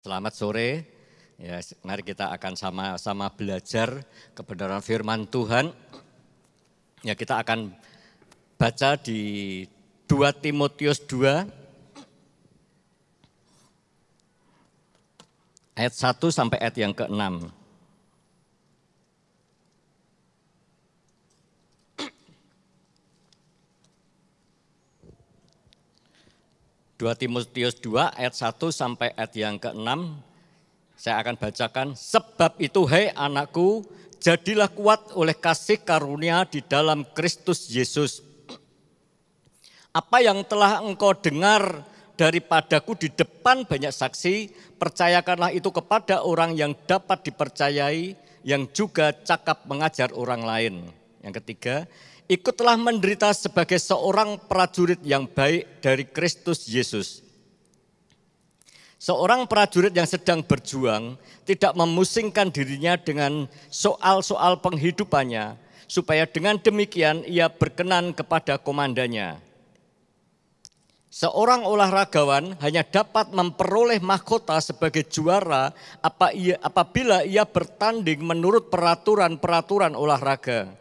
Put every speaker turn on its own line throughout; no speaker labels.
Selamat sore, ya, mari kita akan sama-sama belajar kebenaran firman Tuhan. Ya, kita akan baca di 2 Timotius 2 ayat 1 sampai ayat yang ke-6. Dua Timotius 2 ayat 1 sampai ayat yang ke-6, saya akan bacakan. Sebab itu, hei anakku, jadilah kuat oleh kasih karunia di dalam Kristus Yesus. Apa yang telah engkau dengar daripadaku di depan banyak saksi, percayakanlah itu kepada orang yang dapat dipercayai, yang juga cakap mengajar orang lain. Yang ketiga, ikutlah menderita sebagai seorang prajurit yang baik dari Kristus Yesus. Seorang prajurit yang sedang berjuang tidak memusingkan dirinya dengan soal-soal penghidupannya, supaya dengan demikian ia berkenan kepada komandannya. Seorang olahragawan hanya dapat memperoleh mahkota sebagai juara apabila ia bertanding menurut peraturan-peraturan olahraga.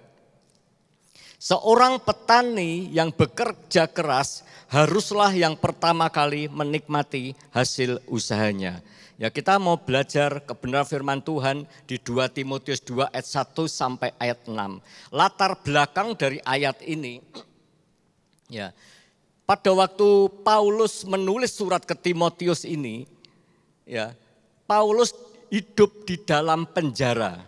Seorang petani yang bekerja keras haruslah yang pertama kali menikmati hasil usahanya. Ya, kita mau belajar kebenaran firman Tuhan di 2 Timotius 2 ayat 1 sampai ayat 6. Latar belakang dari ayat ini, ya, pada waktu Paulus menulis surat ke Timotius ini, ya, Paulus hidup di dalam penjara,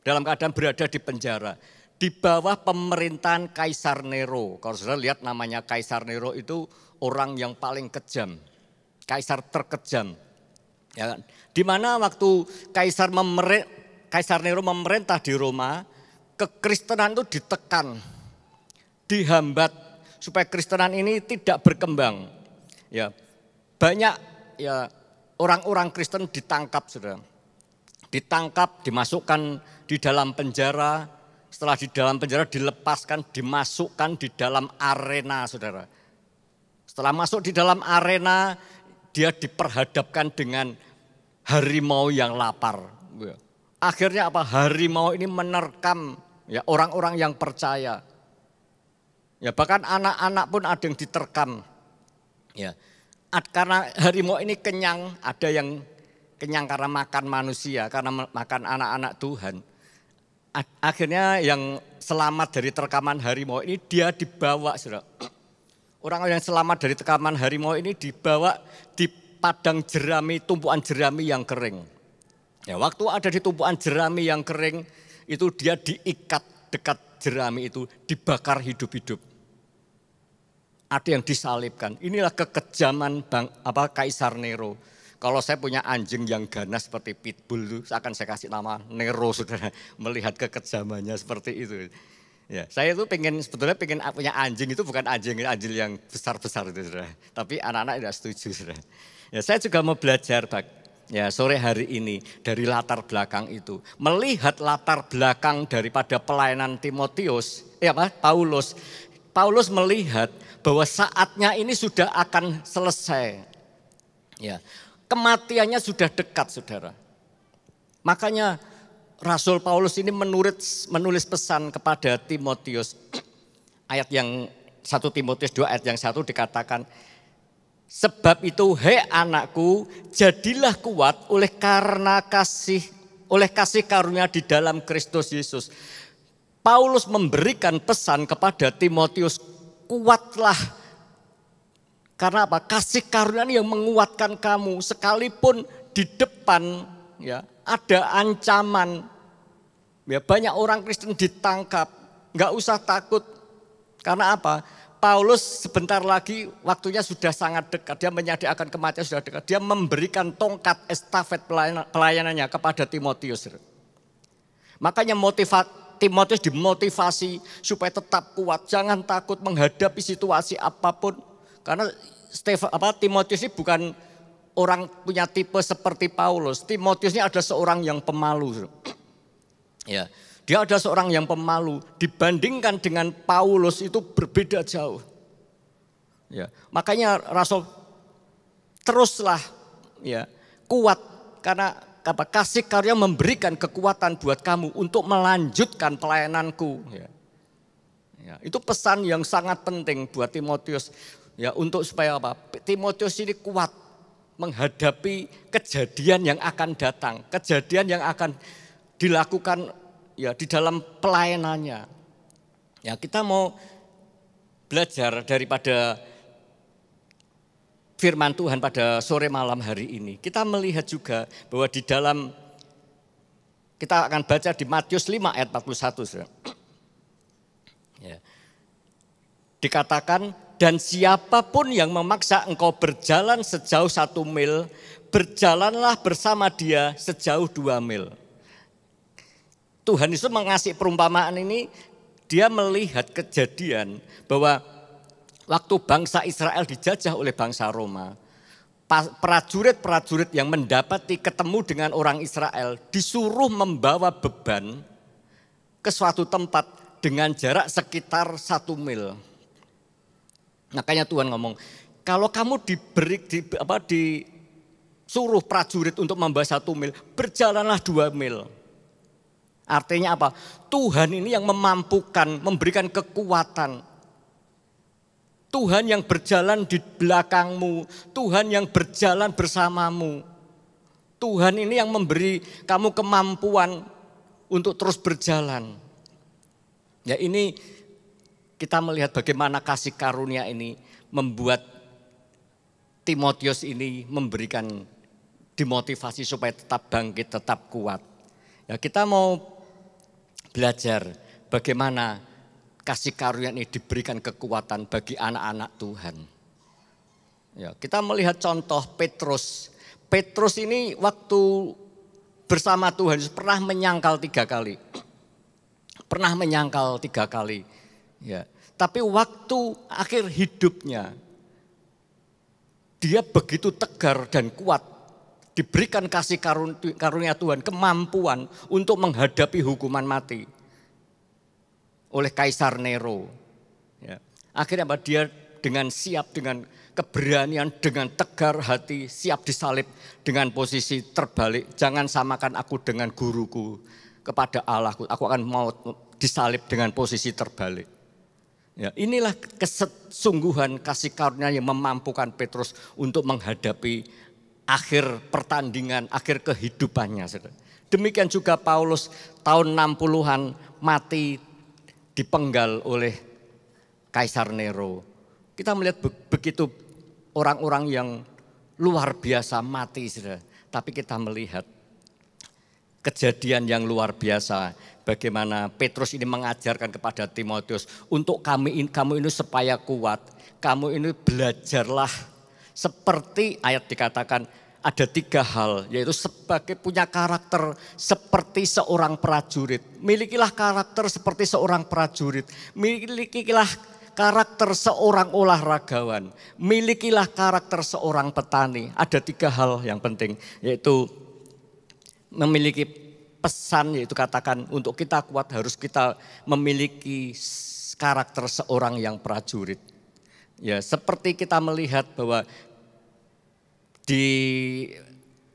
dalam keadaan berada di penjara, di bawah pemerintahan Kaisar Nero. Kalau saudara lihat namanya Kaisar Nero itu orang yang paling kejam, kaisar terkejam. Ya, di mana waktu Kaisar Nero memerintah di Roma, kekristenan itu ditekan, dihambat supaya Kristenan ini tidak berkembang. Ya, banyak ya orang-orang Kristen ditangkap, saudara. Ditangkap, dimasukkan di dalam penjara. Setelah di dalam penjara dilepaskan, dimasukkan di dalam arena, saudara. Setelah masuk di dalam arena, dia diperhadapkan dengan harimau yang lapar. Akhirnya apa? Harimau ini menerkam ya orang-orang yang percaya. Ya, bahkan anak-anak pun ada yang diterkam. Ya, karena harimau ini kenyang, ada yang kenyang karena makan manusia, karena makan anak-anak Tuhan. Akhirnya yang selamat dari terkaman harimau ini dia dibawa, saudara. Orang yang selamat dari terkaman harimau ini dibawa di padang jerami, tumpuan jerami yang kering. Ya, waktu ada di tumpuan jerami yang kering itu dia diikat dekat jerami itu, dibakar hidup-hidup. Ada yang disalibkan. Inilah kekejaman Kaisar Nero. Kalau saya punya anjing yang ganas seperti pitbull itu, saya kasih nama Nero, saudara. Melihat kekejamannya seperti itu. Ya, saya itu sebetulnya pengen punya anjing itu bukan anjing yang besar-besar itu, saudara. Tapi anak-anak tidak setuju, saudara. Ya, saya juga mau belajar, ya, sore hari ini dari latar belakang itu. Melihat latar belakang daripada pelayanan Timotius, Paulus. Paulus melihat bahwa saatnya ini sudah akan selesai. Ya. Kematiannya sudah dekat, saudara. Makanya Rasul Paulus ini menulis pesan kepada Timotius. Ayat yang 1 Timotius 2 ayat yang 1 dikatakan, sebab itu, hei anakku, jadilah kuat oleh kasih karunia di dalam Kristus Yesus. Paulus memberikan pesan kepada Timotius, kuatlah. Karena apa? Kasih karunia yang menguatkan kamu sekalipun di depan ya ada ancaman. Ya, banyak orang Kristen ditangkap, nggak usah takut. Karena apa? Paulus sebentar lagi waktunya sudah sangat dekat. Dia menyediakan kematian sudah dekat. Dia memberikan tongkat estafet pelayanannya kepada Timotius. Makanya Timotius dimotivasi supaya tetap kuat, jangan takut menghadapi situasi apapun. Karena Timotius ini bukan orang punya tipe seperti Paulus. Timotius ini ada seorang yang pemalu. Ya, dia ada seorang yang pemalu. Dibandingkan dengan Paulus itu berbeda jauh. Ya, makanya Rasul teruslah ya kuat karena kasih karunia memberikan kekuatan buat kamu untuk melanjutkan pelayananku. Ya, itu pesan yang sangat penting buat Timotius. Ya, untuk supaya apa? Timotius ini kuat menghadapi kejadian yang akan datang, kejadian yang akan dilakukan ya di dalam pelayanannya. Ya, kita mau belajar daripada firman Tuhan pada sore malam hari ini. Kita melihat juga bahwa di dalam, kita akan baca di Matius 5 ayat 41. Ya. Dikatakan, dan siapapun yang memaksa engkau berjalan sejauh 1 mil, berjalanlah bersama dia sejauh 2 mil. Tuhan Yesus mengasih perumpamaan ini, dia melihat kejadian bahwa waktu bangsa Israel dijajah oleh bangsa Roma, prajurit-prajurit yang mendapati ketemu dengan orang Israel disuruh membawa beban ke suatu tempat dengan jarak sekitar 1 mil. Makanya Tuhan ngomong, kalau kamu disuruh prajurit untuk membawa 1 mil, berjalanlah 2 mil. Artinya apa? Tuhan ini yang memampukan, memberikan kekuatan. Tuhan yang berjalan di belakangmu, Tuhan yang berjalan bersamamu. Tuhan ini yang memberi kamu kemampuan untuk terus berjalan. Ya, ini kita melihat bagaimana kasih karunia ini membuat Timotius ini memberikan dimotivasi supaya tetap bangkit, tetap kuat. Ya, kita mau belajar bagaimana kasih karunia ini diberikan kekuatan bagi anak-anak Tuhan. Ya, kita melihat contoh Petrus. Petrus ini waktu bersama Tuhan pernah menyangkal 3 kali. Pernah menyangkal 3 kali. Ya, tapi waktu akhir hidupnya dia begitu tegar dan kuat. Diberikan kasih karunia Tuhan, kemampuan untuk menghadapi hukuman mati oleh Kaisar Nero. Ya. Akhirnya apa? Dia dengan siap, dengan keberanian, dengan tegar hati, siap disalib dengan posisi terbalik. Jangan samakan aku dengan guruku, kepada Allahku. Aku akan mau disalib dengan posisi terbalik. Ya, inilah kesungguhan kasih karunia yang memampukan Petrus untuk menghadapi akhir pertandingan, akhir kehidupannya. Demikian juga Paulus tahun 60-an mati dipenggal oleh Kaisar Nero. Kita melihat begitu orang-orang yang luar biasa mati, saudara. Tapi kita melihat kejadian yang luar biasa. Bagaimana Petrus ini mengajarkan kepada Timotius, untuk kamu ini supaya kuat, kamu ini belajarlah seperti ayat dikatakan, ada 3 hal, yaitu sebagai punya karakter seperti seorang prajurit. Milikilah karakter seperti seorang prajurit. Milikilah karakter seorang olahragawan. Milikilah karakter seorang petani. Ada 3 hal yang penting, yaitu memiliki pesan, yaitu katakan untuk kita kuat harus kita memiliki karakter seorang yang prajurit. Ya, seperti kita melihat bahwa di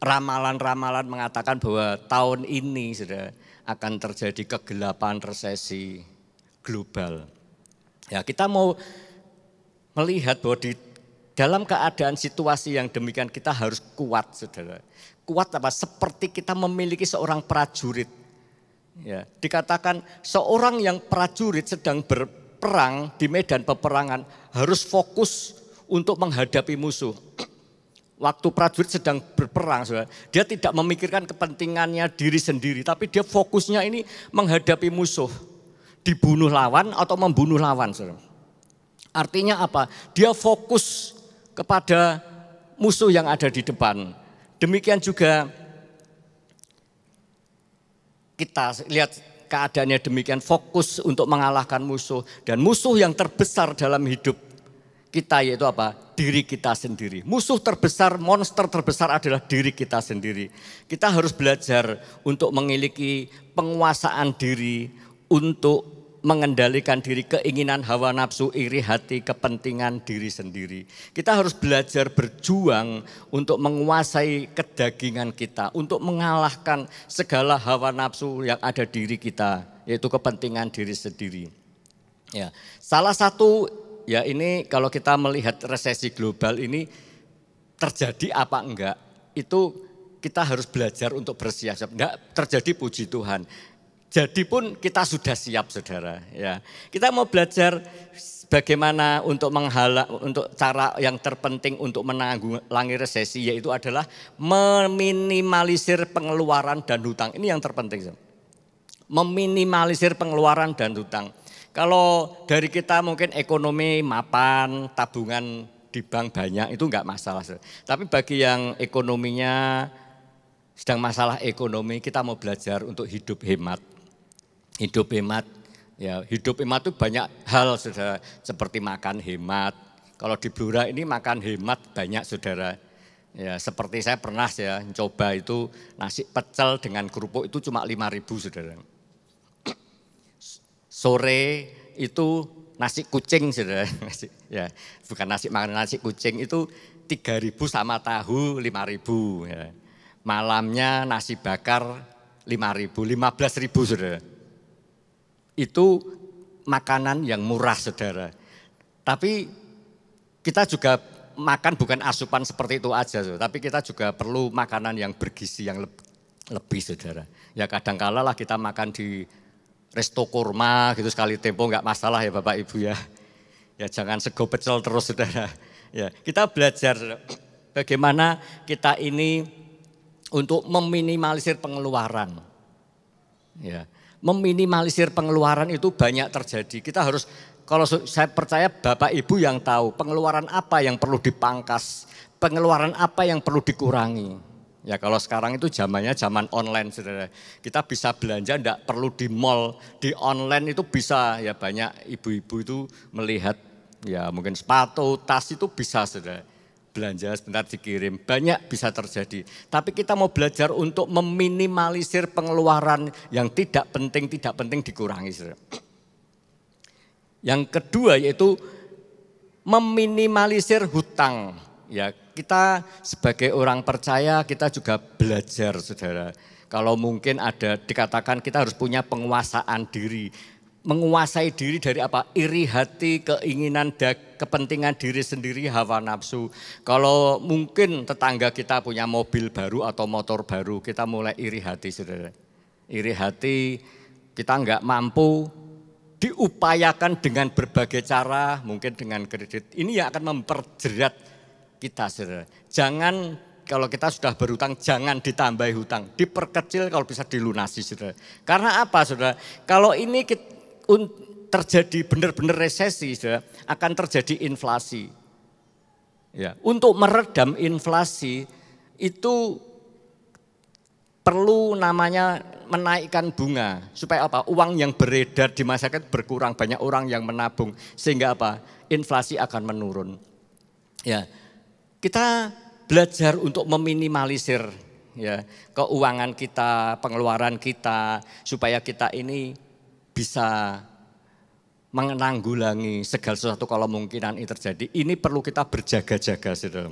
ramalan-ramalan mengatakan bahwa tahun ini sudah akan terjadi kegelapan, resesi global. Ya, kita mau melihat bahwa di dalam keadaan situasi yang demikian kita harus kuat, saudara. Kuat apa? Seperti kita memiliki seorang prajurit. Ya, dikatakan seorang yang prajurit sedang berperang di medan peperangan harus fokus untuk menghadapi musuh. Waktu prajurit sedang berperang, saudara, dia tidak memikirkan kepentingannya diri sendiri, tapi dia fokusnya ini menghadapi musuh, dibunuh lawan atau membunuh lawan, saudara. Artinya apa? Dia fokus kepada musuh yang ada di depan. Demikian juga kita lihat keadaannya demikian, fokus untuk mengalahkan musuh, dan musuh yang terbesar dalam hidup kita yaitu apa? Diri kita sendiri. Musuh terbesar, monster terbesar adalah diri kita sendiri. Kita harus belajar untuk memiliki penguasaan diri, untuk mengendalikan diri, keinginan hawa nafsu, iri hati, kepentingan diri sendiri. Kita harus belajar berjuang untuk menguasai kedagingan kita, untuk mengalahkan segala hawa nafsu yang ada di diri kita, yaitu kepentingan diri sendiri. Ya, salah satu ya ini kalau kita melihat resesi global ini terjadi apa enggak, itu kita harus belajar untuk bersiap-siap. Enggak terjadi, puji Tuhan. Jadi pun kita sudah siap, saudara. Ya, kita mau belajar bagaimana untuk untuk cara yang terpenting untuk menanggulangi resesi, yaitu adalah meminimalisir pengeluaran dan hutang. Ini yang terpenting. Meminimalisir pengeluaran dan hutang. Kalau dari kita mungkin ekonomi mapan, tabungan di bank banyak, itu enggak masalah. Tapi bagi yang ekonominya sedang masalah ekonomi, kita mau belajar untuk hidup hemat. Hidup hemat, ya hidup hemat itu banyak hal, saudara, seperti makan hemat. Kalau di Blora ini makan hemat banyak, saudara. Ya seperti saya pernah ya coba itu nasi pecel dengan kerupuk itu cuma 5.000, saudara. Sore itu nasi kucing, saudara. Ya bukan nasi makan, nasi kucing itu 3.000 sama tahu 5.000. Ya. Malamnya nasi bakar 5.000, 15.000, saudara. Itu makanan yang murah, saudara. Tapi kita juga makan bukan asupan seperti itu aja, saudara. Tapi kita juga perlu makanan yang bergizi yang lebih, saudara. Ya kadang-kala lah kita makan di resto kurma gitu sekali tempo, enggak masalah ya Bapak Ibu ya. Ya jangan sego pecel terus, saudara. Ya kita belajar bagaimana kita ini untuk meminimalisir pengeluaran. Ya. Meminimalisir pengeluaran itu banyak terjadi. Kita harus, kalau saya percaya Bapak Ibu yang tahu pengeluaran apa yang perlu dipangkas, pengeluaran apa yang perlu dikurangi. Ya kalau sekarang itu zamannya zaman online, saudara. Kita bisa belanja, enggak perlu di mall, di online itu bisa. Ya banyak ibu-ibu itu melihat, ya mungkin sepatu, tas itu bisa, saudara. Belanja sebentar dikirim, banyak bisa terjadi. Tapi kita mau belajar untuk meminimalisir pengeluaran yang tidak penting dikurangi. Yang kedua yaitu meminimalisir hutang. Ya kita sebagai orang percaya kita juga belajar, saudara. Kalau mungkin ada dikatakan kita harus punya penguasaan diri. Menguasai diri dari apa? Iri hati, keinginan, kepentingan diri sendiri, hawa nafsu. Kalau mungkin tetangga kita punya mobil baru atau motor baru, kita mulai iri hati, saudara. Iri hati, kita enggak mampu, diupayakan dengan berbagai cara, mungkin dengan kredit. Ini yang akan memperjerat kita, saudara. Jangan, kalau kita sudah berhutang, jangan ditambah hutang. Diperkecil kalau bisa dilunasi, saudara. Karena apa, saudara? Kalau ini terjadi benar-benar resesi, saudara, akan terjadi inflasi. Ya, untuk meredam inflasi itu perlu namanya menaikkan bunga supaya apa? Uang yang beredar di masyarakat berkurang, banyak orang yang menabung sehingga apa? Inflasi akan menurun. Ya, kita belajar untuk meminimalisir ya keuangan kita, pengeluaran kita supaya kita ini bisa menanggulangi segala sesuatu kalau mungkinan ini terjadi. Ini perlu kita berjaga-jaga, saudara.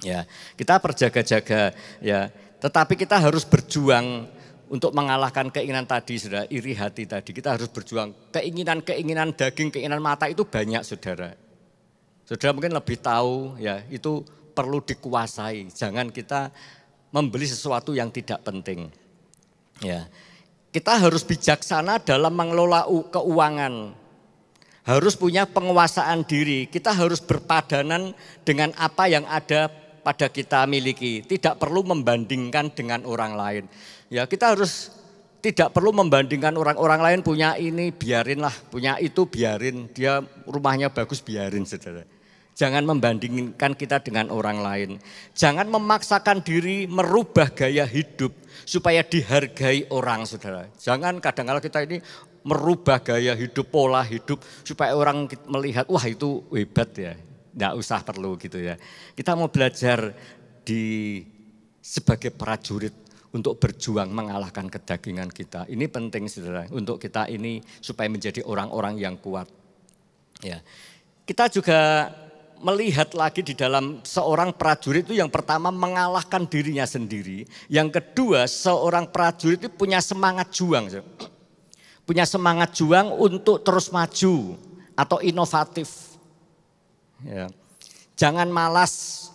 Ya, kita berjaga-jaga ya. Tetapi kita harus berjuang untuk mengalahkan keinginan tadi, saudara, iri hati tadi. Kita harus berjuang. Keinginan daging, keinginan mata itu banyak, saudara. Saudara mungkin lebih tahu ya, itu perlu dikuasai. Jangan kita membeli sesuatu yang tidak penting. Ya. Kita harus bijaksana dalam mengelola keuangan. Harus punya penguasaan diri. Kita harus berpadanan dengan apa yang ada pada kita miliki. Tidak perlu membandingkan dengan orang lain. Ya, kita harus tidak perlu membandingkan orang lain punya ini biarinlah, punya itu biarin. Dia rumahnya bagus biarin, saudara. Jangan membandingkan kita dengan orang lain. Jangan memaksakan diri merubah gaya hidup supaya dihargai orang, saudara. Jangan kadang-kadang kita ini merubah gaya hidup, pola hidup supaya orang melihat, wah itu hebat ya. Nggak usah perlu gitu ya. Kita mau belajar sebagai prajurit untuk berjuang mengalahkan kedagingan kita. Ini penting saudara, untuk kita ini supaya menjadi orang-orang yang kuat. Ya, kita juga melihat lagi di dalam seorang prajurit itu yang pertama mengalahkan dirinya sendiri. Yang kedua seorang prajurit itu punya semangat juang. Punya semangat juang untuk terus maju atau inovatif. Ya. Jangan malas.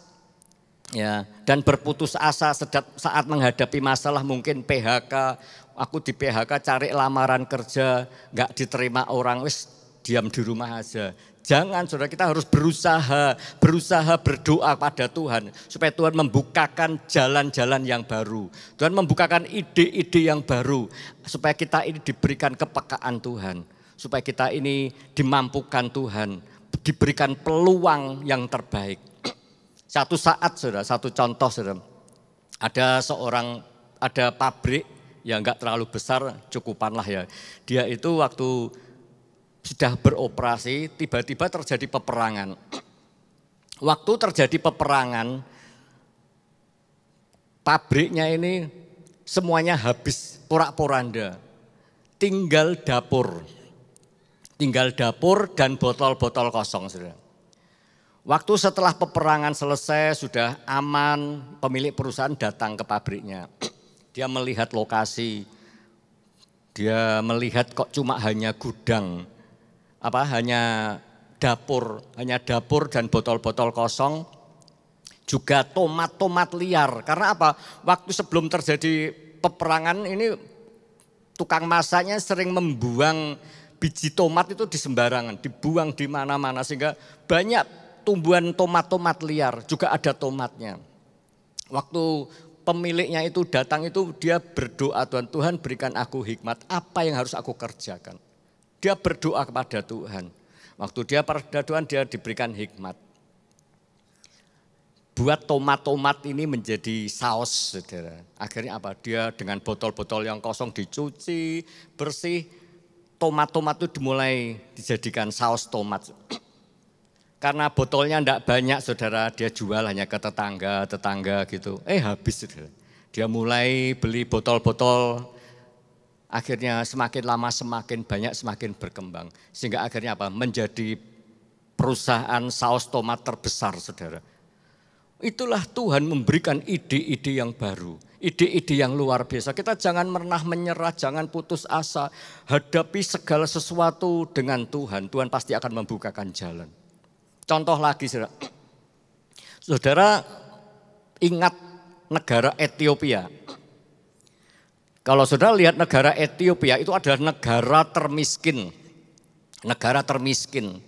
Ya, dan berputus asa saat menghadapi masalah, mungkin PHK, aku di PHK cari lamaran kerja, nggak diterima orang, wis diam di rumah aja. Jangan saudara, kita harus berusaha berdoa pada Tuhan supaya Tuhan membukakan jalan-jalan yang baru. Tuhan membukakan ide-ide yang baru supaya kita ini diberikan kepekaan Tuhan, supaya kita ini dimampukan Tuhan, diberikan peluang yang terbaik. Satu saat saudara, satu contoh saudara, ada pabrik yang enggak terlalu besar, cukupan lah ya. Dia itu waktu sudah beroperasi, tiba-tiba terjadi peperangan. Waktu terjadi peperangan, pabriknya ini semuanya habis, porak-poranda. Tinggal dapur dan botol-botol kosong saudara. Waktu setelah peperangan selesai, sudah aman, pemilik perusahaan datang ke pabriknya. Dia melihat lokasi, dia melihat kok cuma hanya gudang, hanya dapur dan botol-botol kosong, juga tomat-tomat liar. Karena apa? Waktu sebelum terjadi peperangan ini tukang masaknya sering membuang biji tomat itu di sembarangan, dibuang di mana-mana sehingga banyak tumbuhan tomat-tomat liar, juga ada tomatnya. Waktu pemiliknya itu datang itu dia berdoa, Tuhan berikan aku hikmat, apa yang harus aku kerjakan. Dia berdoa kepada Tuhan. Waktu dia pada Tuhan dia diberikan hikmat. Buat tomat-tomat ini menjadi saus saudara. Akhirnya apa? Dia dengan botol-botol yang kosong dicuci, bersih. Tomat-tomat itu dimulai dijadikan saus tomat. Karena botolnya enggak banyak saudara, dia jual hanya ke tetangga gitu. Habis saudara. Dia mulai beli botol-botol, akhirnya semakin lama semakin banyak, semakin berkembang. Sehingga akhirnya apa? Menjadi perusahaan saus tomat terbesar saudara. Itulah Tuhan memberikan ide-ide yang baru, ide-ide yang luar biasa. Kita jangan pernah menyerah, jangan putus asa. Hadapi segala sesuatu dengan Tuhan, Tuhan pasti akan membukakan jalan. Contoh lagi saudara, saudara ingat negara Ethiopia. Kalau saudara lihat negara Ethiopia itu adalah negara termiskin. Negara termiskin.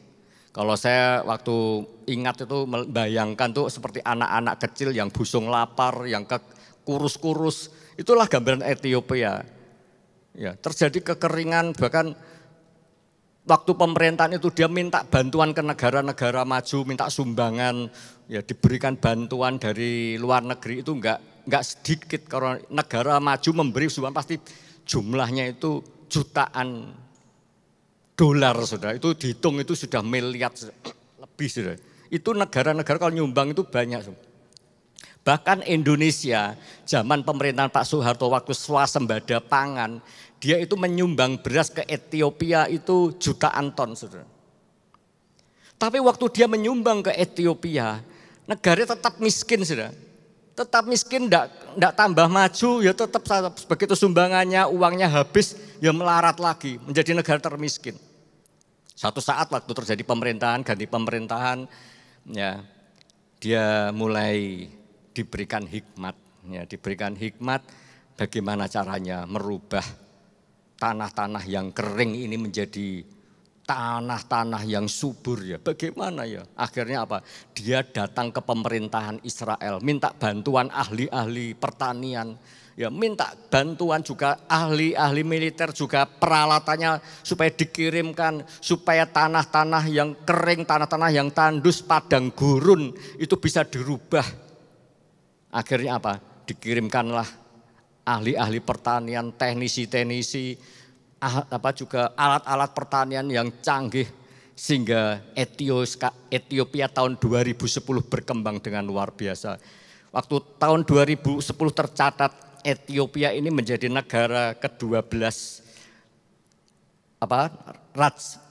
Kalau saya waktu ingat itu membayangkan tuh seperti anak-anak kecil yang busung lapar, yang kurus-kurus. Itulah gambaran Ethiopia. Ya, terjadi kekeringan, bahkan waktu pemerintahan itu dia minta bantuan ke negara-negara maju, minta sumbangan, ya diberikan bantuan dari luar negeri itu enggak sedikit. Kalau negara maju memberi sumbangan pasti jumlahnya itu jutaan dolar saudara. Itu dihitung itu sudah miliar lebih saudara. Itu negara-negara kalau nyumbang itu banyak. Bahkan Indonesia zaman pemerintahan Pak Soeharto waktu swasembada pangan, dia itu menyumbang beras ke Ethiopia itu jutaan ton saudara. Tapi waktu dia menyumbang ke Ethiopia, negara tetap miskin saudara. Tetap miskin, enggak tambah maju, ya tetap begitu sumbangannya, uangnya habis, ya melarat lagi, menjadi negara termiskin. Satu saat waktu terjadi pemerintahan, ganti pemerintahan, ya dia mulai diberikan hikmat, ya diberikan hikmat bagaimana caranya merubah tanah-tanah yang kering ini menjadi tanah-tanah yang subur ya. Bagaimana ya? Akhirnya apa? Dia datang ke pemerintahan Israel, minta bantuan ahli-ahli pertanian, ya minta bantuan juga ahli-ahli militer juga peralatannya supaya dikirimkan, supaya tanah-tanah yang kering, tanah-tanah yang tandus, padang gurun itu bisa dirubah. Akhirnya apa? Dikirimkanlah ahli-ahli pertanian, teknisi-teknisi, juga alat-alat pertanian yang canggih sehingga Ethiopia tahun 2010 berkembang dengan luar biasa. Waktu tahun 2010 tercatat Ethiopia ini menjadi negara ke-12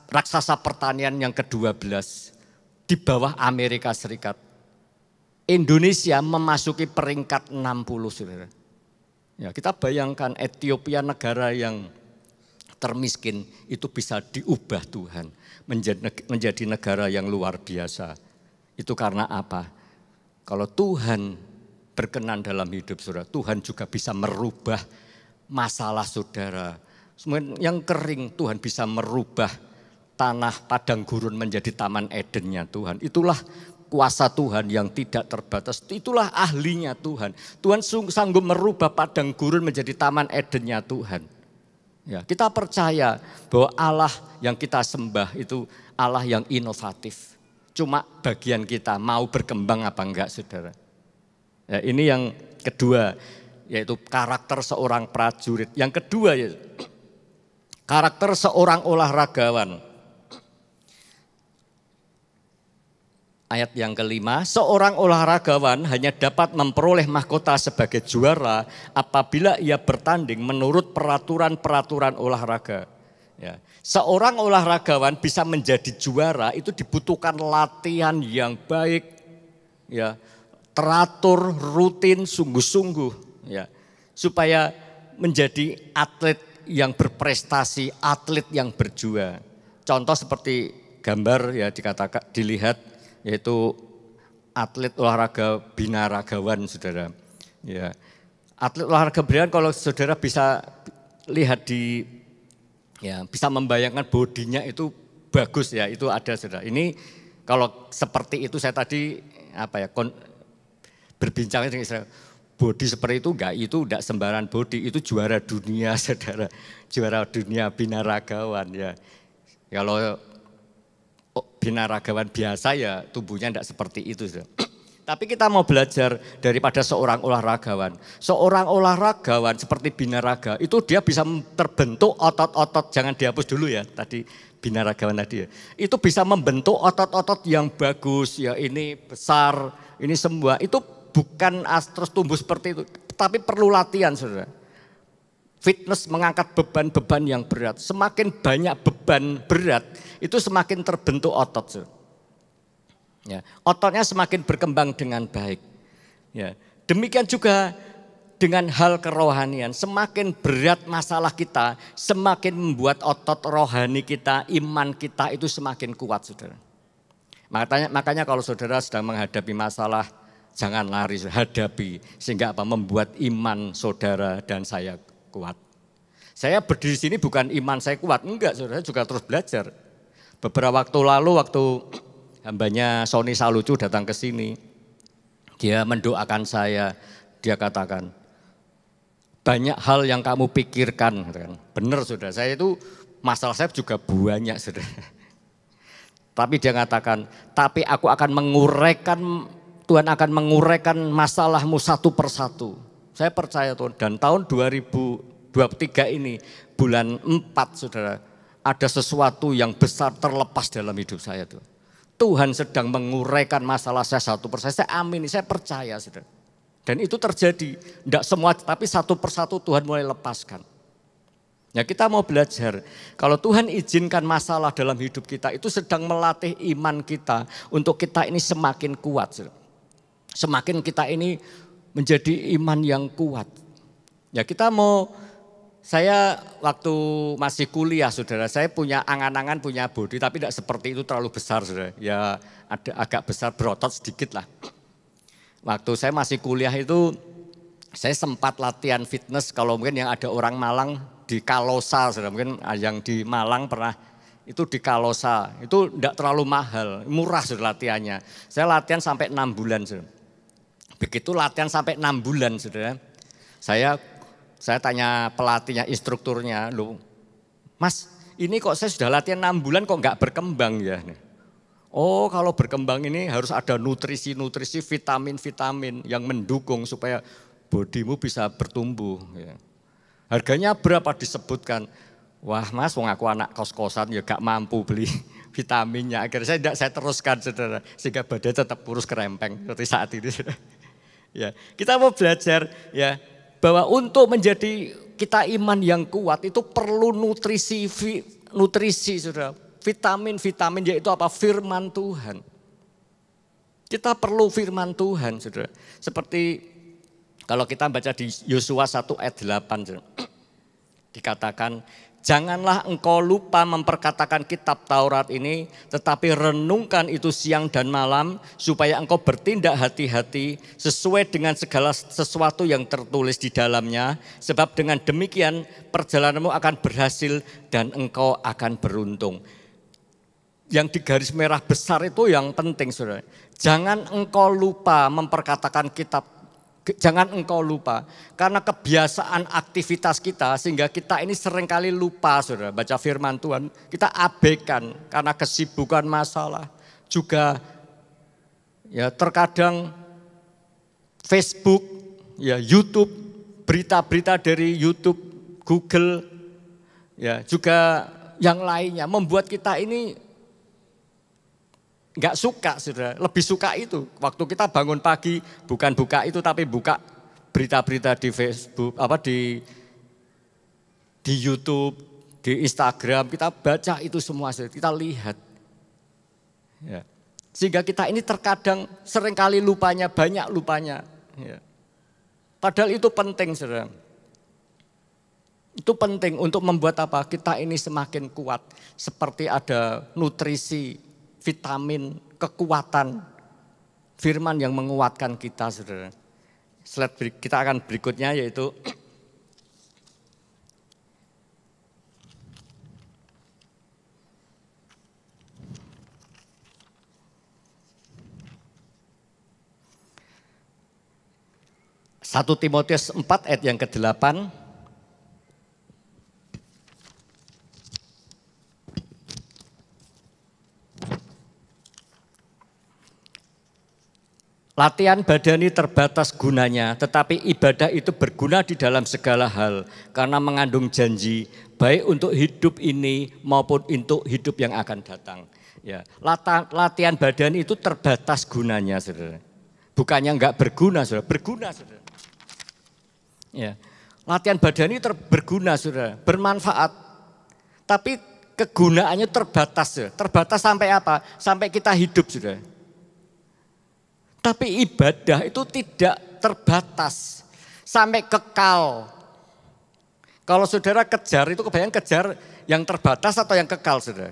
raksasa pertanian yang ke-12 di bawah Amerika Serikat. Indonesia memasuki peringkat 60, saudara. Ya, kita bayangkan Ethiopia, negara yang termiskin, itu bisa diubah Tuhan menjadi negara yang luar biasa. Itu karena apa? Kalau Tuhan berkenan dalam hidup saudara, Tuhan juga bisa merubah masalah saudara. Yang kering Tuhan bisa merubah tanah padang gurun menjadi taman Edennya Tuhan. Itulah kuasa Tuhan yang tidak terbatas. Itulah ahlinya Tuhan. Tuhan sanggup merubah padang gurun menjadi taman Edennya Tuhan. Ya, kita percaya bahwa Allah yang kita sembah itu Allah yang inovatif. Cuma bagian kita mau berkembang apa enggak, saudara. Ya, ini yang kedua, yaitu karakter seorang prajurit. Yang kedua, ya, karakter seorang olahragawan. Ayat yang kelima, seorang olahragawan hanya dapat memperoleh mahkota sebagai juara apabila ia bertanding menurut peraturan-peraturan olahraga. Ya. Seorang olahragawan bisa menjadi juara itu dibutuhkan latihan yang baik, ya, teratur, rutin, sungguh-sungguh, ya, supaya menjadi atlet yang berprestasi, atlet yang berjuang. Contoh seperti gambar ya dilihat, yaitu atlet olahraga binaragawan, saudara. Ya, atlet olahraga binaragawan kalau saudara bisa lihat bisa membayangkan bodinya itu bagus ya, itu ada, saudara. Ini kalau seperti itu saya tadi berbincang dengan Israel, body seperti itu enggak sembarangan body, itu juara dunia, saudara, juara dunia binaragawan ya. Kalau binaragawan biasa ya tubuhnya enggak seperti itu, saudara. Tapi kita mau belajar daripada seorang olahragawan. Seorang olahragawan seperti binaraga itu dia bisa terbentuk otot-otot, jangan dihapus dulu ya tadi binaragawan tadi ya. Itu bisa membentuk otot-otot yang bagus ya, ini besar, ini semua, itu bukan terus tumbuh seperti itu, tapi perlu latihan, saudara. Fitness, mengangkat beban-beban yang berat. Semakin banyak beban berat, itu semakin terbentuk otot, saudara. Ya, ototnya semakin berkembang dengan baik. Ya, demikian juga dengan hal kerohanian. Semakin berat masalah kita, semakin membuat otot rohani kita, iman kita itu semakin kuat, saudara. Makanya kalau saudara sedang menghadapi masalah, jangan lari, hadapi, sehingga membuat iman saudara dan saya kuat. Saya berdiri sini bukan iman saya kuat, enggak, saudara, juga terus belajar. Beberapa waktu lalu, waktu hambanya Sony Salucu datang ke sini, dia mendoakan saya, dia katakan, banyak hal yang kamu pikirkan. Benar, saudara, saya itu masalah saya juga banyak, saudara. Tapi dia katakan, tapi aku akan menguraikan, Tuhan akan menguraikan masalahmu satu persatu. Saya percaya Tuhan, dan tahun 2023 ini, bulan 4, saudara, ada sesuatu yang besar terlepas dalam hidup saya tuh. Tuhan sedang menguraikan masalah saya satu persatu. Saya amin, saya percaya, saudara. Dan itu terjadi, tidak semua, tapi satu persatu Tuhan mulai lepaskan. Ya, kita mau belajar, kalau Tuhan izinkan masalah dalam hidup kita, itu sedang melatih iman kita untuk kita ini semakin kuat, saudara. Semakin kita ini menjadi iman yang kuat. Ya, saya waktu masih kuliah, saudara, saya punya angan-angan punya body, tapi tidak seperti itu terlalu besar, saudara. Ya ada agak besar, berotot sedikit lah. Waktu saya masih kuliah itu, saya sempat latihan fitness, kalau mungkin yang ada orang Malang di Kalosa, saudara, mungkin yang di Malang pernah, itu di Kalosa, itu tidak terlalu mahal, murah, saudara, latihannya. Saya latihan sampai 6 bulan, saudara. Begitu latihan sampai 6 bulan, saudara, saya tanya pelatihnya, instrukturnya, loh Mas, ini kok saya sudah latihan 6 bulan kok enggak berkembang ya? Oh, kalau berkembang ini harus ada nutrisi-nutrisi, vitamin-vitamin yang mendukung supaya bodimu bisa bertumbuh. Ya. Harganya berapa disebutkan? Wah Mas, wong aku anak kos-kosan ya gak mampu beli vitaminnya. Akhirnya saya teruskan, saudara, sehingga badan tetap kurus kerempeng seperti saat ini. Ya, kita mau belajar ya. bahwa untuk menjadi kita iman yang kuat itu perlu nutrisi saudara, vitamin-vitamin, yaitu apa? Firman Tuhan. Kita perlu firman Tuhan saudara. Seperti kalau kita baca di Yosua 1 ayat 8 saudara, dikatakan, janganlah engkau lupa memperkatakan kitab Taurat ini, tetapi renungkan itu siang dan malam, supaya engkau bertindak hati-hati sesuai dengan segala sesuatu yang tertulis di dalamnya. Sebab dengan demikian perjalananmu akan berhasil dan engkau akan beruntung. Yang di garis merah besar itu yang penting saudara. Jangan engkau lupa memperkatakan kitab. Jangan engkau lupa, karena kebiasaan aktivitas kita sehingga kita ini seringkali lupa saudara baca firman Tuhan. Kita abaikan karena kesibukan masalah. Juga ya terkadang Facebook, ya YouTube, berita-berita dari YouTube, Google, ya juga yang lainnya membuat kita ini enggak suka saudara, lebih suka itu. Waktu kita bangun pagi bukan buka itu tapi buka berita-berita di Facebook, di YouTube, di Instagram, kita baca itu semua saudara, kita lihat. Ya. Sehingga kita ini terkadang seringkali lupanya, banyak lupanya. Ya. Padahal itu penting saudara. Itu penting untuk membuat apa? Kita ini semakin kuat. Seperti ada nutrisi, vitamin, kekuatan, firman yang menguatkan kita saudara. Slide kita akan berikutnya yaitu Satu Timotius 4 ayat yang ke-8. Latihan badani terbatas gunanya, tetapi ibadah itu berguna di dalam segala hal karena mengandung janji baik untuk hidup ini maupun untuk hidup yang akan datang. Ya, latihan badani itu terbatas gunanya, saudara. Bukannya enggak berguna, saudara. Berguna, saudara. Ya, latihan badani berguna, saudara. Bermanfaat. Tapi kegunaannya terbatas, saudara. Terbatas sampai apa? Sampai kita hidup, saudara. Tapi ibadah itu tidak terbatas sampai kekal. Kalau saudara kejar itu kebayang kejar yang terbatas atau yang kekal saudara?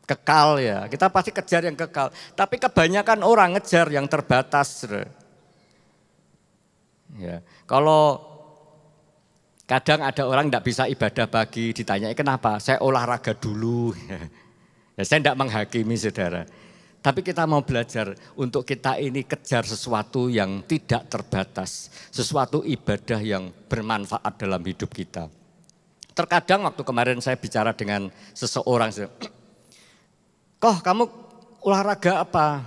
Kekal ya, kita pasti kejar yang kekal. Tapi kebanyakan orang ngejar yang terbatas saudara. Ya, kalau kadang ada orang tidak bisa ibadah pagi, ditanyai kenapa? Saya olahraga dulu. Ya, saya tidak menghakimi saudara. Tapi kita mau belajar untuk kita ini kejar sesuatu yang tidak terbatas. Sesuatu ibadah yang bermanfaat dalam hidup kita. Terkadang waktu kemarin saya bicara dengan seseorang. Koh kamu olahraga apa?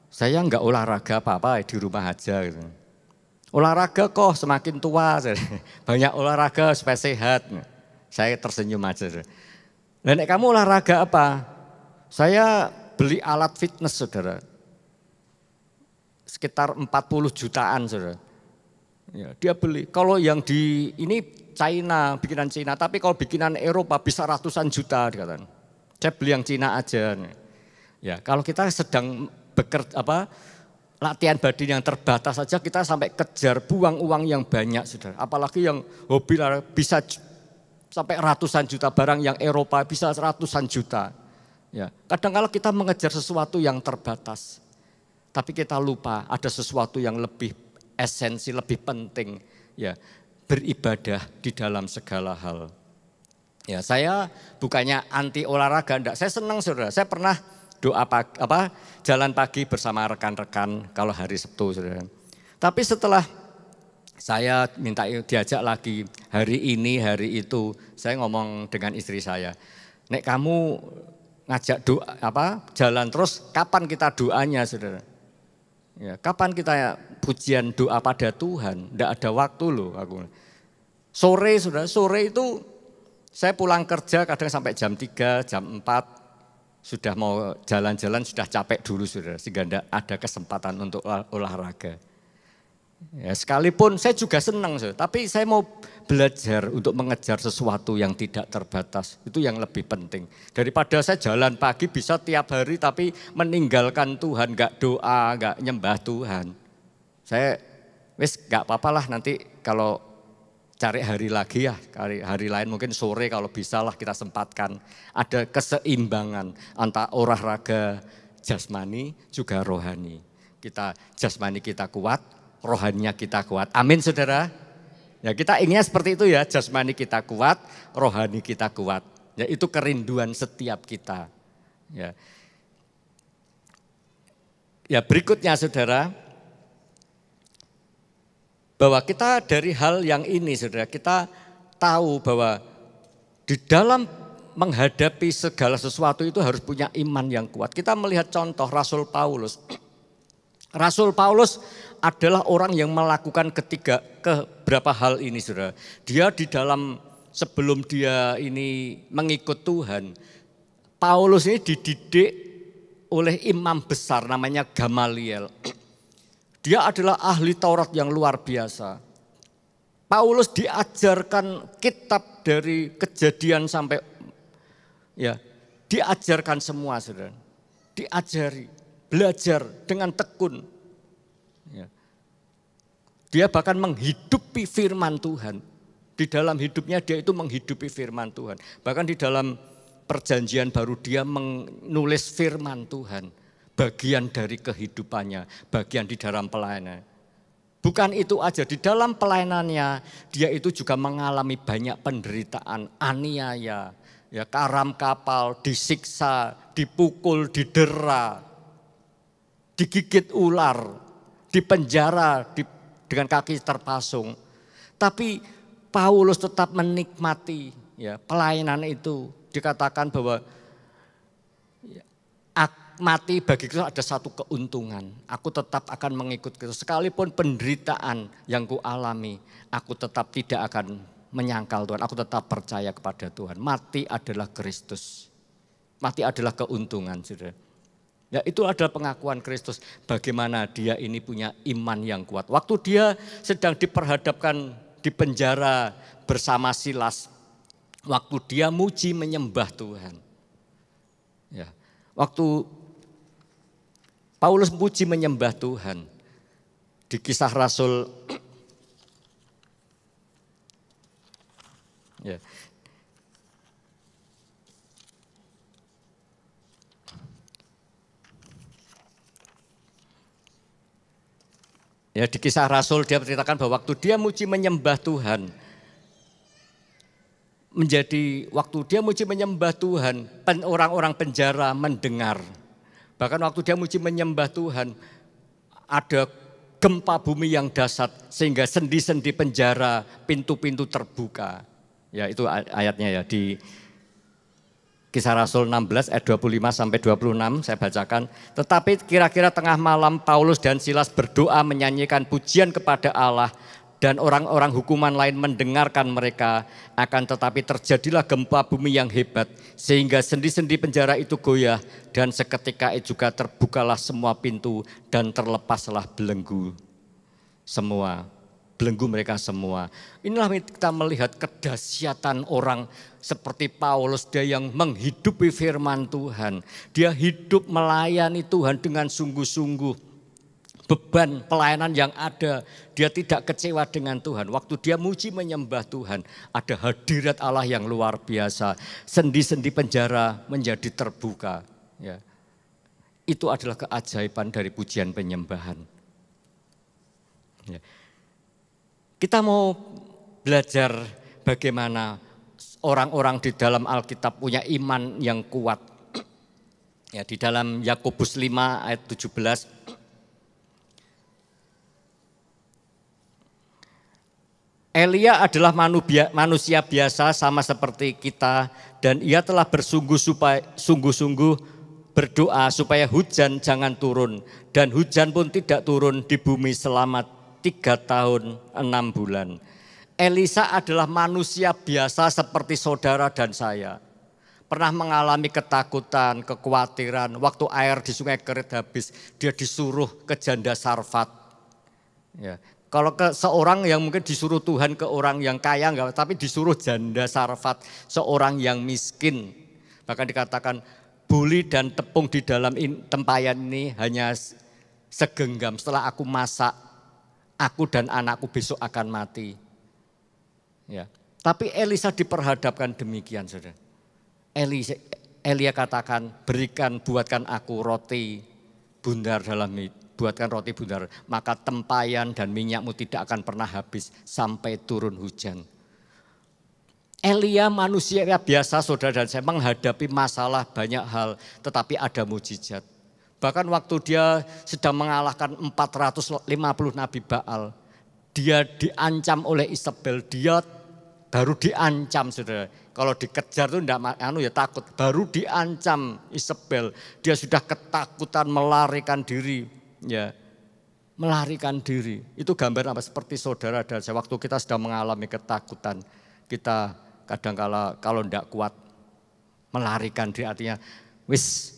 Saya enggak olahraga apa-apa di rumah aja. Gitu. Olahraga kok semakin tua. Banyak olahraga supaya sehat. Saya tersenyum aja. Nenek kamu olahraga apa? Saya beli alat fitness saudara, sekitar 40 jutaan saudara. Ya, dia beli, kalau yang di ini China, bikinan China, tapi kalau bikinan Eropa bisa ratusan juta dikatakan. Saya beli yang Cina aja. Ya, kalau kita sedang latihan badan yang terbatas saja kita sampai kejar buang uang yang banyak saudara. Apalagi yang hobi bisa sampai ratusan juta, barang yang Eropa bisa ratusan juta. Ya, kadang-kala kita mengejar sesuatu yang terbatas, tapi kita lupa ada sesuatu yang lebih esensi, lebih penting, ya, beribadah di dalam segala hal. Ya, saya bukannya anti olahraga, enggak, saya senang saudara. Saya pernah jalan pagi bersama rekan-rekan kalau hari Sabtu saudara. Tapi setelah saya minta diajak lagi hari ini, hari itu, saya ngomong dengan istri saya, Nek kamu ngajak jalan terus, kapan kita doanya saudara? Ya, kapan kita pujian doa pada Tuhan? Tidak ada waktu loh aku. Sore saudara, sore itu saya pulang kerja kadang sampai jam 3, jam 4. Sudah mau jalan-jalan sudah capek dulu saudara. Sehingga tidak ada kesempatan untuk olahraga. Ya, sekalipun saya juga senang, tapi saya mau belajar untuk mengejar sesuatu yang tidak terbatas. Itu yang lebih penting. Daripada saya jalan pagi bisa tiap hari tapi meninggalkan Tuhan, gak doa, gak nyembah Tuhan. Saya gak apa-apalah nanti kalau cari hari lagi ya, hari lain mungkin sore kalau bisa lah kita sempatkan. Ada keseimbangan antara olahraga jasmani juga rohani. Jasmani kita kuat, rohaninya kita kuat. Amin saudara. Ya kita inginnya seperti itu ya, jasmani kita kuat, rohani kita kuat. Ya itu kerinduan setiap kita. Ya berikutnya saudara, bahwa kita dari hal yang ini saudara, kita tahu bahwa di dalam menghadapi segala sesuatu itu harus punya iman yang kuat. Kita melihat contoh Rasul Paulus. Rasul Paulus adalah orang yang melakukan beberapa hal ini saudara. Dia di dalam sebelum dia ini mengikut Tuhan, Paulus ini dididik oleh imam besar namanya Gamaliel. Dia adalah ahli Taurat yang luar biasa. Paulus diajarkan kitab dari Kejadian sampai diajarkan semua saudara. Diajari. Belajar dengan tekun. Dia bahkan menghidupi firman Tuhan. Di dalam hidupnya dia itu menghidupi firman Tuhan. Bahkan di dalam perjanjian baru dia menulis firman Tuhan. Bagian dari kehidupannya, bagian di dalam pelayanan. Bukan itu aja, di dalam pelayanannya dia itu juga mengalami banyak penderitaan, aniaya, karam kapal, disiksa, dipukul, didera. Digigit ular, dipenjara dengan kaki terpasung. Tapi Paulus tetap menikmati pelayanan itu. Dikatakan bahwa mati bagi Kristus ada satu keuntungan. Aku tetap akan mengikut Kristus. Sekalipun penderitaan yang ku alami, aku tetap tidak akan menyangkal Tuhan. Aku tetap percaya kepada Tuhan. Mati adalah Kristus. Mati adalah keuntungan, saudara. Ya itu adalah pengakuan Kristus bagaimana dia ini punya iman yang kuat. Waktu dia sedang diperhadapkan di penjara bersama Silas, waktu dia muji menyembah Tuhan. Ya, waktu Paulus muji menyembah Tuhan di Kisah Rasul. Ya. Ya di Kisah Rasul dia berceritakan bahwa waktu dia muji menyembah Tuhan, waktu dia muji menyembah Tuhan, orang-orang penjara mendengar. Bahkan waktu dia muji menyembah Tuhan, ada gempa bumi yang dahsyat sehingga sendi-sendi penjara, pintu-pintu terbuka. Ya itu ayatnya ya di Kisah Rasul 16 ayat 25 sampai 26 saya bacakan. Tetapi kira-kira tengah malam Paulus dan Silas berdoa menyanyikan pujian kepada Allah dan orang-orang hukuman lain mendengarkan mereka. Akan tetapi terjadilah gempa bumi yang hebat sehingga sendi-sendi penjara itu goyah dan seketika itu juga terbukalah semua pintu dan terlepaslah belenggu mereka semua. Inilah kita melihat kedahsyatan orang seperti Paulus, dia yang menghidupi firman Tuhan. Dia hidup melayani Tuhan dengan sungguh-sungguh. Beban pelayanan yang ada, dia tidak kecewa dengan Tuhan. Waktu dia muji menyembah Tuhan, ada hadirat Allah yang luar biasa. Sendi-sendi penjara menjadi terbuka. Ya. Itu adalah keajaiban dari pujian penyembahan. Ya. Kita mau belajar bagaimana orang-orang di dalam Alkitab punya iman yang kuat. Ya, di dalam Yakobus 5 ayat 17. Elia adalah manusia biasa sama seperti kita dan ia telah bersungguh-sungguh berdoa supaya hujan jangan turun dan hujan pun tidak turun di bumi selama 3 tahun 6 bulan. Elisa adalah manusia biasa seperti saudara dan saya. Pernah mengalami ketakutan, kekhawatiran. Waktu air di sungai Kerit habis, dia disuruh ke janda Sarfat. Ya, Kalau ke seorang yang mungkin disuruh Tuhan ke orang yang kaya enggak, tapi disuruh janda Sarfat, seorang yang miskin. Bahkan dikatakan buli dan tepung di dalam tempayan ini hanya segenggam, setelah aku masak, aku dan anakku besok akan mati. Ya. Tapi Elisa diperhadapkan demikian, saudara. Elia katakan, buatkan aku roti bundar buatkan roti bundar, maka tempayan dan minyakmu tidak akan pernah habis sampai turun hujan. Elia manusia biasa, saudara dan saya, menghadapi masalah banyak hal, tetapi ada mujizat. Bahkan waktu dia sedang mengalahkan 450 nabi Baal, dia diancam oleh Isabel, dia baru diancam, saudara. Kalau dikejar tuh enggak takut, baru diancam Isabel, dia sudah ketakutan melarikan diri, ya. Melarikan diri. Itu gambar apa? Seperti saudara dan saya waktu kita sedang mengalami ketakutan, kita kadang-kala kalau enggak kuat melarikan diri, artinya wis